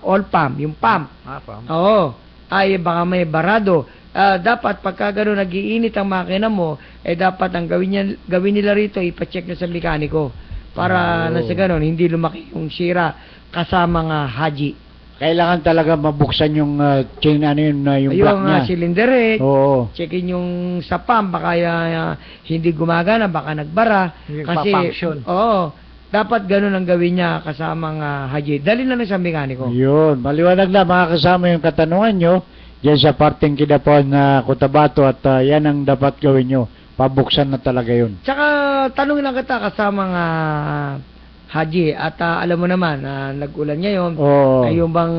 oil pump, yung pump. Pam. Oo. Ay, baka may barado. Dapat pagka gano'n nagiinit ang makina mo, dapat ang gawin nila rito, ipacheck na sa mekaniko. Para na sa gano'n, hindi lumaki yung sira kasama nga Haji. Kailangan talaga mabuksan yung chain, ano yun, yung black Yung niya. cylinder head, Oo. checkin yung sa pump, baka hindi gumagana, baka nagbara. Hindi Kasi, pa-function. oo, dapat gano'n ang gawin niya kasama nga Haji. Dali na lang sa mekaniko. Yun, maliwanag na mga kasama yung katanungan nyo dyan sa parting Kidapawan na Cotabato at yan ang dapat gawin nyo. Pabuksan na talaga yun. Tsaka, tanungin lang kita kasama nga Haji, at alam mo naman, nag-ulan ngayon, Oo. ay yung bang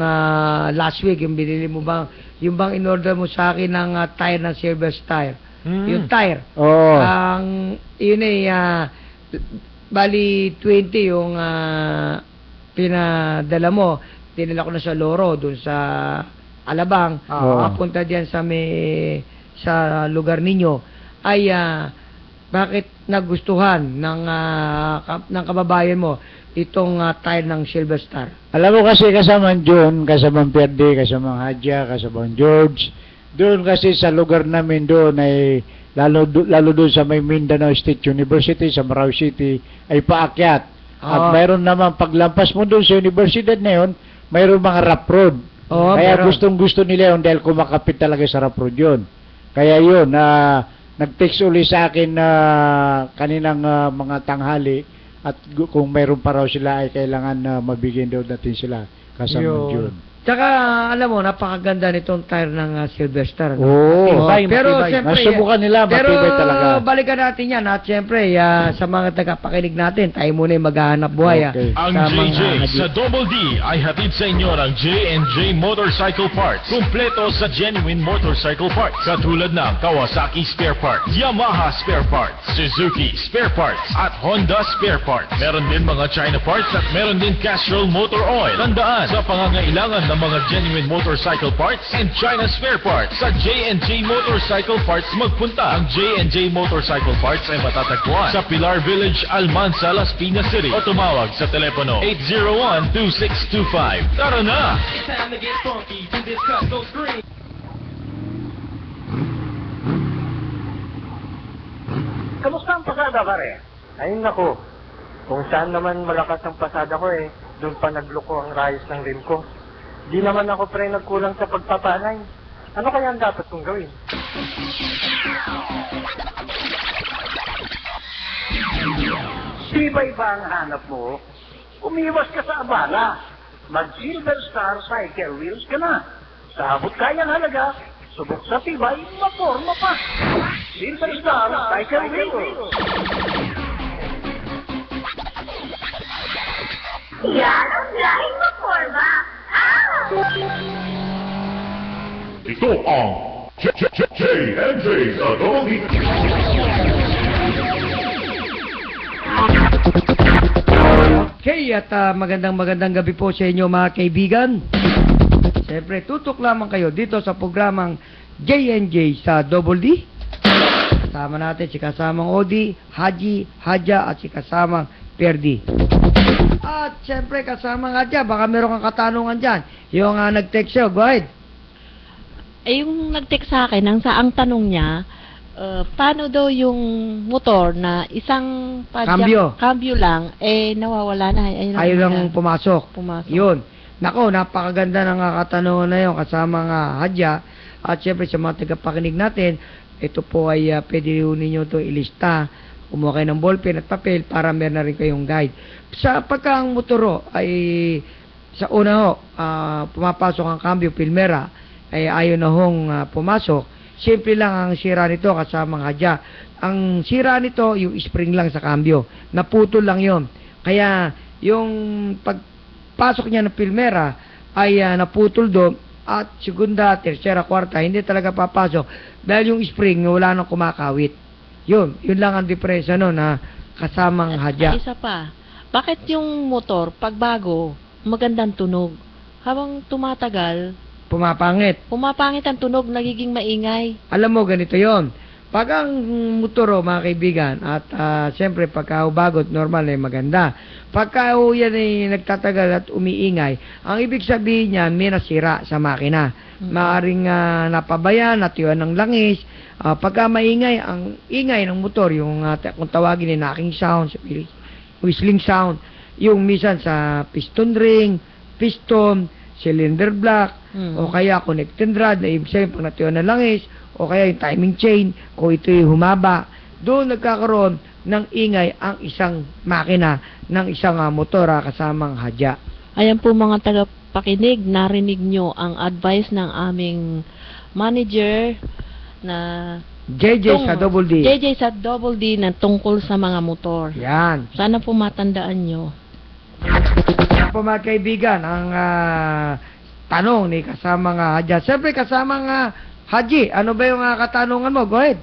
last week, yung binili mo bang, yung bang in-order mo sa akin ng tire ng Silver's Tire. Yung tire. Oo. Yun ay, bali 20 yung pinadala mo. Tinala ko na sa Loro, dun sa Alabang. Oo. Papunta diyan sa lugar ninyo. Ay, bakit nagustuhan ng kababayan mo itong tire ng Silver Star? Alam mo kasi kasamang John, kasamang Perde, kasamang Hadja, kasamang George, doon kasi sa lugar namin doon ay lalo doon sa may Mindanao State University, sa Marawi City, ay paakyat. At mayroon naman paglampas mo doon sa universidad na yun, mayroon mga rough road. Kaya meron. gustong-gusto nila yun dahil kumakapit talaga sa rough road yun. Kaya yun, nag-text uli sa akin na kaninang mga tanghali at kung mayroon pa raw sila ay kailangan na mabigyan daw natin sila kasama Yun. June. Tsaka, alam mo, napakaganda nitong tire ng Silver Star. No? Oo. Pero, matibay. siyempre, Nasubukan nila, matibay talaga. Pero, balikan natin yan. At siyempre, sa mga tagapakinig natin, tayo muna yung maghahanap buhay. Okay. Ang sa mga JJ Haji. sa Double D ay hatid sa inyo ng J&J Motorcycle Parts. Kumpleto sa genuine motorcycle parts. Katulad ng Kawasaki spare parts, Yamaha spare parts, Suzuki spare parts, at Honda spare parts. Meron din mga China parts at meron din Castrol motor oil. Tandaan, sa pangangailangan ng mga genuine motorcycle parts and China spare parts, sa J&J Motorcycle Parts magpunta. Ang J&J Motorcycle Parts ay matatagpuan sa Pilar Village, Almansa, Las Piñas City, o tumawag sa telepono 801-2625. Tara na! It's time to get funky. Do this cut, go scream. Kamusta ang pasada, pare? Ayun nako. Kung saan naman malakas ang pasada ko doon pa nagloko ang rayos ng rim ko. Di naman ako pre nagkulang sa pagpapanay. Ano kaya ang dapat kong gawin? Tibay ba ang hanap mo? Umiwas ka sa abala. Mag-Silver Star Cycle Wheels ka na. Sa abot kayang halaga, subok sa tibay, maporma pa. Silver Star Cycle Wheels. Yan ang lahing maporma. Ito ang J&J sa Double D. Okay, at magandang gabi po sa inyo mga kaibigan. Siyempre, tutok lamang kayo dito sa programang J&J sa Double D. Kasama natin si kasamang Odi, Haji, Hadja at si kasamang Perdi. At siyempre kasamang Hadja, baka meron kang katanungan dyan. Yung nag-text siya, go ahead. Yung nag-text sa akin, ang tanong niya, paano daw yung motor na isang cambio lang, nawawala na. Ayaw lang pumasok. Pumasok. Yun. Nako, napakaganda ng katanungan na yun kasama nga Hadja. At syempre sa mga tagapakinig natin, ito po ay pwede ninyo ito ilista kumuha kayo ng ballpen at papel para meron na rin kayong guide. Sa pagkang motoro ay sa una ho, pumapasok ang cambio pilmera ay ayaw na hong pumasok. Simple lang ang sira nito kasamang hadya. Ang sira nito yung spring lang sa cambio. Naputol lang yon. Kaya yung pagpasok niya ng pilmera ay naputol doon at segunda, tercera, kwarta hindi talaga papasok dahil yung spring wala nang kumakawit. Yun lang ang diferensya no na kasamang hadya. Isa pa, bakit yung motor pagbago magandang tunog habang tumatagal Pumapangit. ang tunog, nagiging maingay? Alam mo, ganito yon. Pag ang motoro, mga kaibigan, at siyempre, pagka bagot, normal ay maganda. Pagka yan ay nagtatagal at umiingay, ang ibig sabihin niyan, may nasira sa makina. Maaring napabayan, natiyuan ng langis. Pagka maingay, ang ingay ng motor, yung kung tawagin ni knocking sound, whistling sound, yung misan sa piston ring, piston, cylinder block, o kaya connecting rod, na ibig sabihin pag natiyuan ng langis, o kaya yung timing chain, o ito'y humaba, doon nagkakaroon ng ingay ang isang makina ng isang motor kasamang hadya. Ayan po mga tagapakinig, narinig nyo ang advice ng aming manager na JJ sa Double D. JJ sa Double D na tungkol sa mga motor. Yan. Sana po matandaan nyo. Yan po mga kaibigan, ang tanong ni kasamang hadya. Siyempre kasamang Haji, ano ba yung katanungan mo? Go ahead.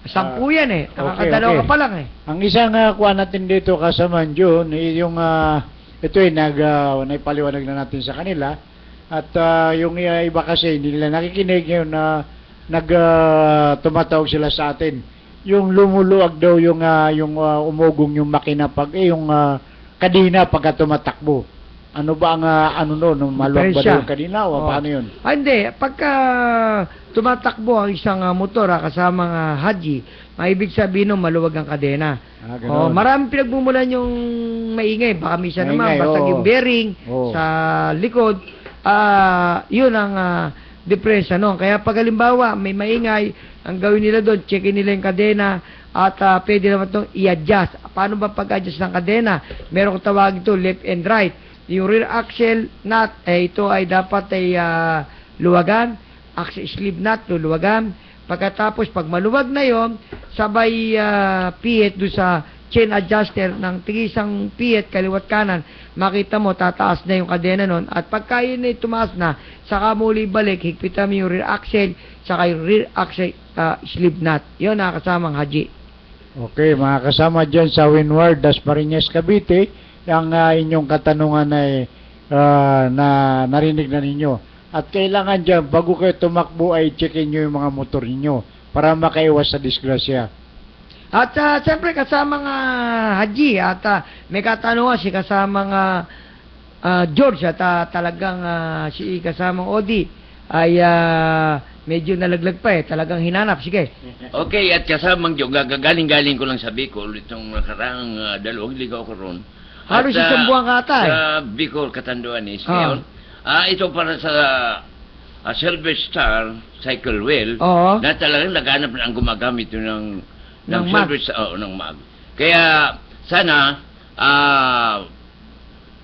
10 yan eh. Nakakadalaw ka pa lang eh. Ang isang kuha natin dito kasama June, yung ito ay naipaliwanag na natin sa kanila. At yung iba kasi hindi nila nakikinig ngayon na tumatawag sila sa atin. Yung lumuluwag daw yung umugong yung makina pag yung kadina pagka tumatakbo. Ano ba ang maluwag ba daw yung kadina o paano yun? Hindi, pagka tumatakbo ang isang motor kasamang haji, maibig sabihin maluwag ang kadena. Maraming pinagmumulan yung maingay. Baka minsan naman, basag yung bearing sa likod. Yun ang diferensya no. Kaya pag halimbawa may maingay, ang gawin nila doon, checkin nila yung kadena at pwede naman itong i-adjust. Paano ba pag-adjust ng kadena? Meron kong tawagin ito left and right. Yung rear axle nut, ito ay dapat ay luwagan. Axle sleeve nut, luluwagan. Pagkatapos, pag maluwag na yon, sabay pihit doon sa chain adjuster ng tigisang pihit, kaliwat kanan, makita mo, tataas na yung kadena nun. At pagka yun ay tumaas na, saka muli balik, higpitan mo yung rear axle, saka yung rear axle sleeve nut. Yun, nakasamang haji. Okay, mga kasama dyan sa Windward, Dasmariñas, Cavite, ang inyong katanungan ay na narinig na ninyo. At kailangan dyan, bago kayo tumakbo ay checkin nyo yung mga motor ninyo para makaiwas sa disgrasya. At siyempre kasamang haji at may katanungan si kasamang George at talagang si kasamang Odi ay medyo nalaglag pa talagang hinanap. Sige. Okay, at kasamang Diyog, galing-galing ko lang sa Bicol, itong nakaraang dalawang ligaw ko ron. Halos isang buwan ka ata Sa Bicol, Catanduanes. Ngayon, ito para sa Silver Star Cycle Wheel na talagang naganap na ang gumagamit ng Silver Star, ng mag. Kaya, sana,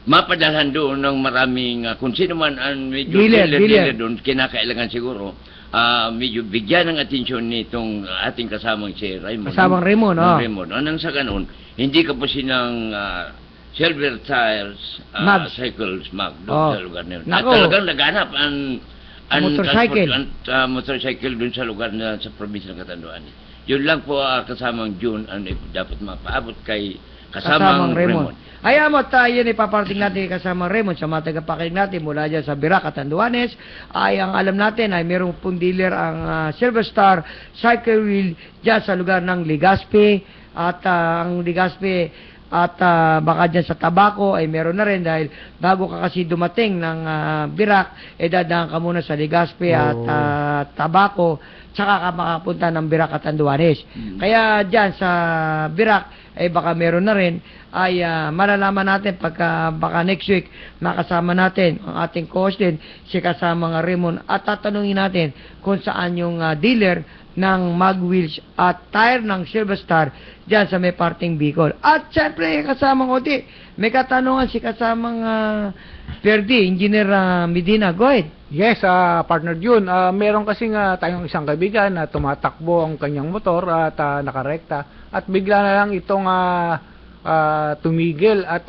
mapadalhan doon ng maraming, kung sino man ang medyo dealer doon, kinakailangan siguro, medyo bigyan ng atensyon nitong ating kasamang si Raymond. Kasamang Raymond, Raymond. Anong sa ganun, hindi ka po sinang Silver Tires Cycles Mag doon sa lugar na yun. At talagang naganap ang motorcycle doon sa lugar na sa probinsya ng Catanduanes. Yun lang po kasamang June ang dapat mapaabot kay kasamang Raymond. Ayaw mo tayo ipaparating natin kasamang Raymond sa mga tagapakinig natin mula dyan sa Birac, Catanduanes. Ay ang alam natin ay mayroong pong dealer ang Silver Star Cycle Wheel dyan sa lugar ng Legazpi. At ang Legazpi at baka dyan sa Tabaco ay meron na rin dahil bago ka kasi dumating ng Birac, dadaan ka muna sa Legazpi at Tabaco, tsaka ka makapunta ng Birac at Catanduanes. Kaya dyan sa Birac ay baka meron na rin ay malalaman natin pagka baka next week makasama natin ang ating co-host din si kasamang Raymond at tatanungin natin kung saan yung dealer ng mag wheels at tire ng Silver Star dyan sa may parting Bicol. At syempre, kasamang Oti, may katanungan si kasamang Ferdi, Engineer Medina. Go ahead. Yes, partner Jun, meron kasing tayong isang kaibigan na tumatakbo ang kanyang motor at nakarekta at bigla na lang itong tumigil at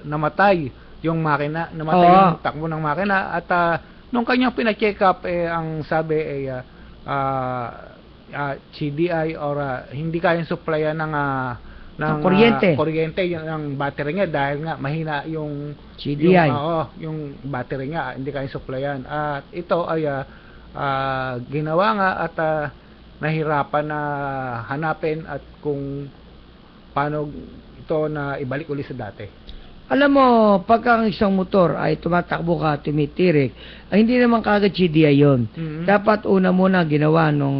namatay yung makina, namatay yung takbo ng makina at nung kanyang pina-check up ang sabi ay CDI or hindi kayang supplyan ng kuryente yung battery niya dahil nga mahina yung CDI. Yung battery niya hindi kayang supplyan at ito ay ginawa nga at nahirapan na hanapin at kung paano ito na ibalik uli sa dati. Alam mo, pagka ang isang motor ay tumatakbo ka, tumitirik, ay hindi naman kagad CDI yun. Dapat una muna ginawa nung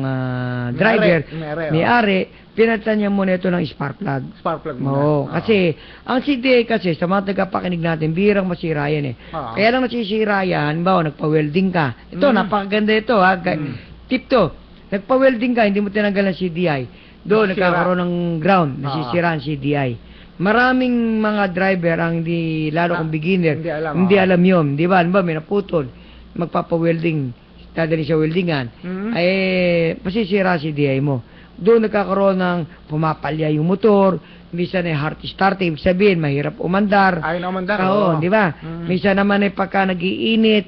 driver, may-ari, pinalitan niya muna ito ng spark plug. Spark plug muna. Oo, kasi ang CDI kasi, sa mga tagapakinig natin, birang masira yan eh. Kaya lang nasisira yan, halimbawa, nagpa-welding ka. Ito, napakaganda ito ha. Tip to, nagpa-welding ka, hindi mo tinanggal ng CDI. Doon, nagkakaroon ng ground, nasisira ang CDI. Maraming mga driver ang hindi, lalo kung beginner, hindi alam yun. Di ba? May naputol, magpapa-welding, dadali sa weldingan, ay masisira si CDI mo. Doon nagkakaroon ng pumapalya yung motor, minsan ay heart starting, ibig sabihin, mahirap umandar. Ayaw na umandar. Oo, di ba? Minsan naman ay pagka nag-iinit,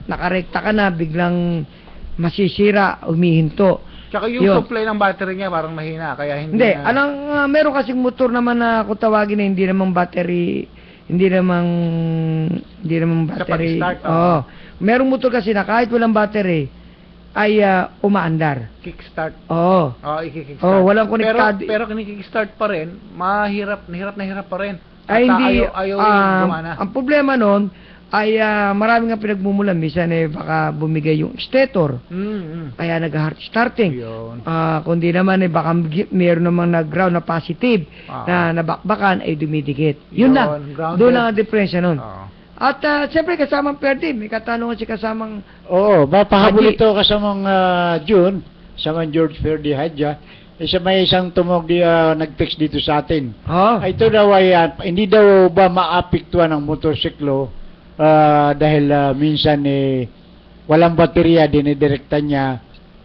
nakarekta ka na, biglang masisira, umihinto. Tsaka yung supply ng battery niya parang mahina, kaya hindi na... meron kasing motor naman na kung tawagin na hindi naman battery, hindi naman battery. Merong motor kasi na kahit walang battery, ay umaandar. Kickstart. I-kickstart. Walang konektado. Pero kini-kickstart pa rin, mahirap pa rin. Ay, hindi. Ayaw gumana. Ang problema nun, ay marami nga pinagmumulan. Minsan baka bumigay yung stator. Kaya nag-heart starting. Kundi naman baka meron namang nag-ground na positive na nabakbakan ay dumidikit. Yun lang. Doon lang ang diferensya nun. At siyempre kasamang Ferdi, may katanungan si kasamang... Oo, mapahabol ito kasamang June, kasamang George Ferdi Hadja. May isang tumog nag-text dito sa atin. Ito daw ay, hindi daw ba maapektuhan ng motorsiklo dahil minsan walang baterya, dinidirekta niya,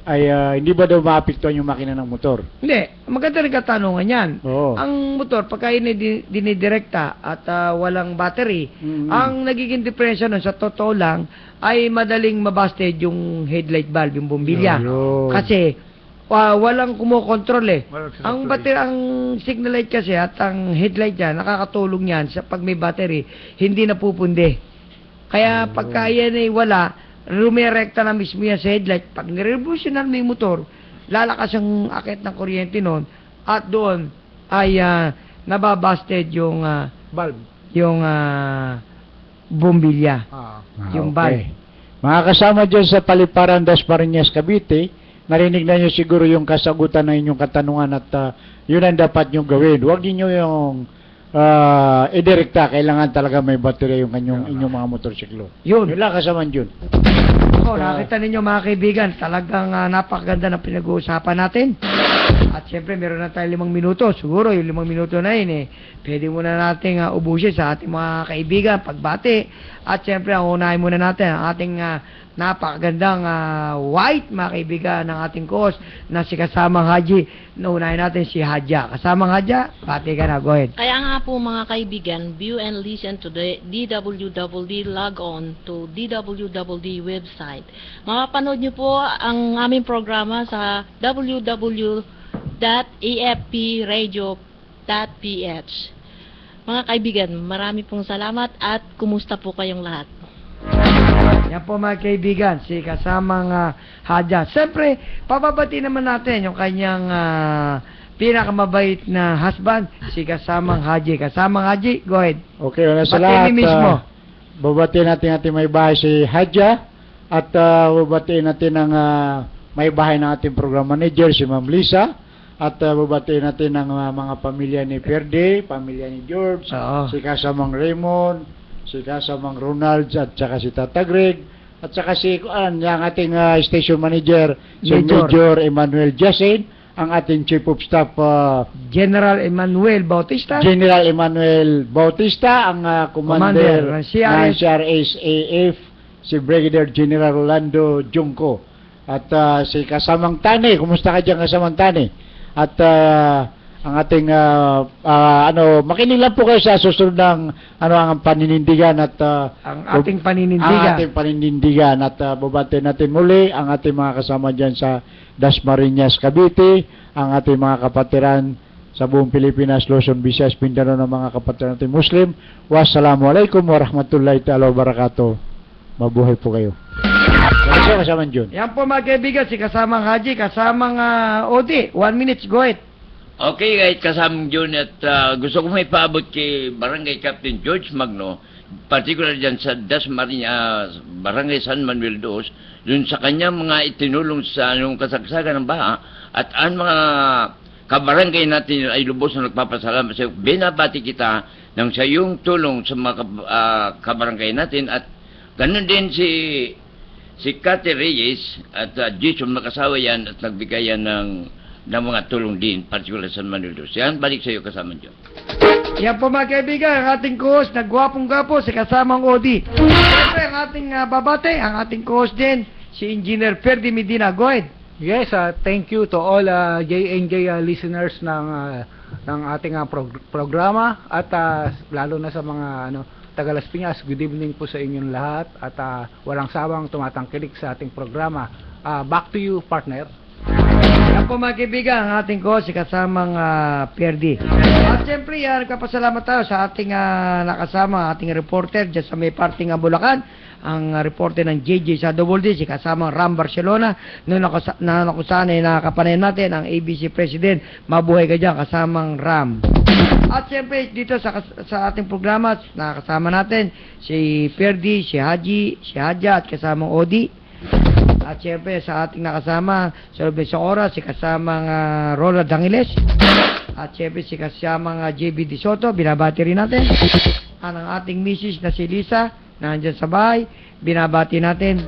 ay hindi ba daw maapektuhan yung makina ng motor? Hindi, maganda rin katanungan yan. Ang motor, pagka dinidirekta at walang battery, ang nagiging diferensya nun sa totoo lang ay madaling mabasted yung headlight valve, yung bombilya. Kasi walang kumokontrol Ang battery, ang signal light kasi at ang headlight niya, nakakatulong yan sa pag may battery, hindi napupundi. Kaya pagka yan ay wala, rumirekta na mismo yan sa headlight. Pag nirevolutionan mo yung motor, lalakas ang akit ng kuryente noon at doon ay nababasted yung bulb, yung bombilya, yung bulb. Mga kasama dyan sa Paliparan, Dasmariñas, Cavite, narinig na nyo siguro yung kasagutan ng inyong katanungan at yun ang dapat nyo gawin. Huwag niyo yung direkta, kailangan talaga may battery yung inyong mga motorsiklo. Yun lang kasaman yun. Nakita ninyo mga kaibigan, talagang napakaganda na pinag-uusapan natin. At siyempre meron na tayo 5 minuto. Siguro yung 5 minuto na yun pwede muna natin ubusin sa ating mga kaibigan, pagbati. At siyempre ang unahin muna natin ang ating napakagandang white mga kaibigan ng ating course na si Kasamang Haji. Naunahin natin si Hadja. Kasamang Hadja, bati ka na, go ahead. Kaya nga po mga kaibigan, view and listen to the DWWD, log on to DWWD website. Mapapanood nyo po ang aming programa sa www.afpradio.ph. Mga kaibigan, marami pong salamat at kumusta po kayong lahat? Yan po mga kaibigan, si Kasamang Hadja. Siyempre, papabati naman natin yung kanyang pinakamabait na husband, si Kasamang Haji. Kasamang Haji, go ahead. Okay, wala sa lahat. Babati natin ating may bahay si Hadja at babati natin ang may bahay ng ating program manager, si Ma'am Lisa. At babati natin ang mga pamilya ni Ferdi, pamilya ni George, si Kasamang Raymond, si Kasamang Ronald at saka si Tata Greg, at saka si ang ating station manager, si Major. Major Emmanuel Jasin, ang ating Chief of Staff, General Emmanuel Bautista. General Emmanuel Bautista, ang Commander Commander ng CRS. CRS-AF, si Brigadier General Rolando Junco, at si Kasamang Tani. Kumusta ka dyan, Kasamang Tani? At ang ating makinig lang po kayo sa susunod ng ang paninindigan at Ang ating paninindigan. ang ating paninindigan at babante natin muli ang ating mga kasama dyan sa Dasmariñas, Cavite, ang ating mga kapatiran sa buong Pilipinas, Luzon, Visayas, Mindanao ng mga kapatiran natin Muslim. Wassalamualaikum warahmatullahi ta'ala wabarakatuh. Mabuhay po kayo. Kasama John. Yan po mga kaibigan, si kasamang Haji, kasamang Odi. 1 minute, go ahead. Okay, kahit kasamang John at gusto ko may paabot kay Barangay Captain George Magno, particular dyan sa Dasmariñas, Barangay San Manuel Dos, dun sa kanyang mga itinulong sa yung kasagsagan ng baha at ang mga kabarangay natin ay lubos na nagpapasalamat sa iyo. Binabati kita ng sa iyong tulong sa mga kabarangay natin at ganun din si Cathy Reyes at Jason nakasawa yan at nagbigay yan ng mga tulong din, particular sa San Manuel Dos. Yan, balik sa iyo kasama John. Yan po mga kaibigan, ang ating co-host na gwapong-gwapo, si kasamang Odi. Siyempre, ang ating babate, ang ating co-host din, si Engineer Ferdy Medina. Go ahead. Yes, thank you to all J&J listeners ng ating programa at lalo na sa mga taga Las Piñas. Good evening po sa inyong lahat at walang sawang tumatangkilik sa ating programa. Back to you, partner. Yan po mga kaibigan, ang ating co-host, si kasamang Ferdy. At siyempre, nagpapasalamat tayo sa ating nakasama, ating reporter dyan sa may parting Bulacan, ang reporter ng JJ sa Double D, si kasamang Ram Barcelona, na nakusan ay nakakapanayan natin ang ABC President. Mabuhay ka dyan, kasamang Ram. At siyempre, dito sa ating programa, nakasama natin si Ferdy, si Haji, si Hadja, at kasamang Odi. At siyempre, sa ating nakasama sa loob ng isang oras, si kasamang Rola Dangiles. At siyempre, si kasamang JB Di Soto, binabati rin natin. Ang ating misis na si Lisa, na andyan sa bahay, binabati natin.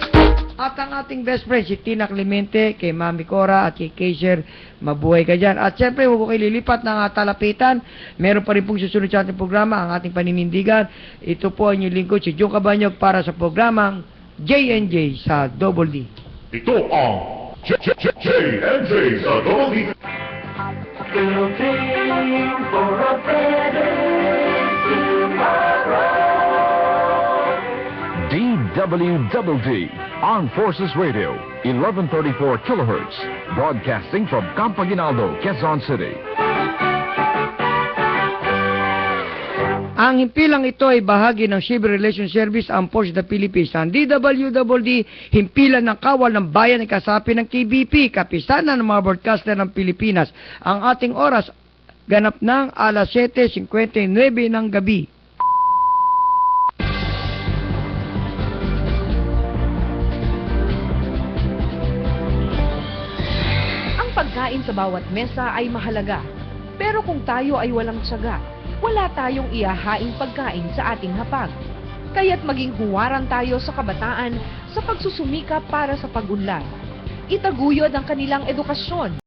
At ang ating best friend, si Tina Clemente, kay Mami Cora at kay Kaiser, mabuhay ka dyan. At siyempre, huwag ko kayo lilipat ng talapitan. Meron pa rin pong susunod sa ating programa, ang ating paninindigan. Ito po ang inyong lingkod, si Jun Cabanyog, para sa programang J&J sa Double D. Ito ang J&J sa Double D. DWDD, Armed Forces Radio, 1134 kilohertz, broadcasting from Campo Aguinaldo, Quezon City. Ang himpilang ito ay bahagi ng Civil Relations Service ang Force of the Philippines. Ang DWDD, himpilan ng kawal ng bayan ay kasapi ng KBP, kapisanan ng mga broadcaster ng Pilipinas. Ang ating oras, ganap ng alas 7:59 ng gabi. Ang pagkain sa bawat mesa ay mahalaga. Pero kung tayo ay walang tiyaga, wala tayong ihahaing pagkain sa ating hapag. Kaya't maging huwaran tayo sa kabataan sa pagsusumikap para sa pag-unlad. Itaguyod ang kanilang edukasyon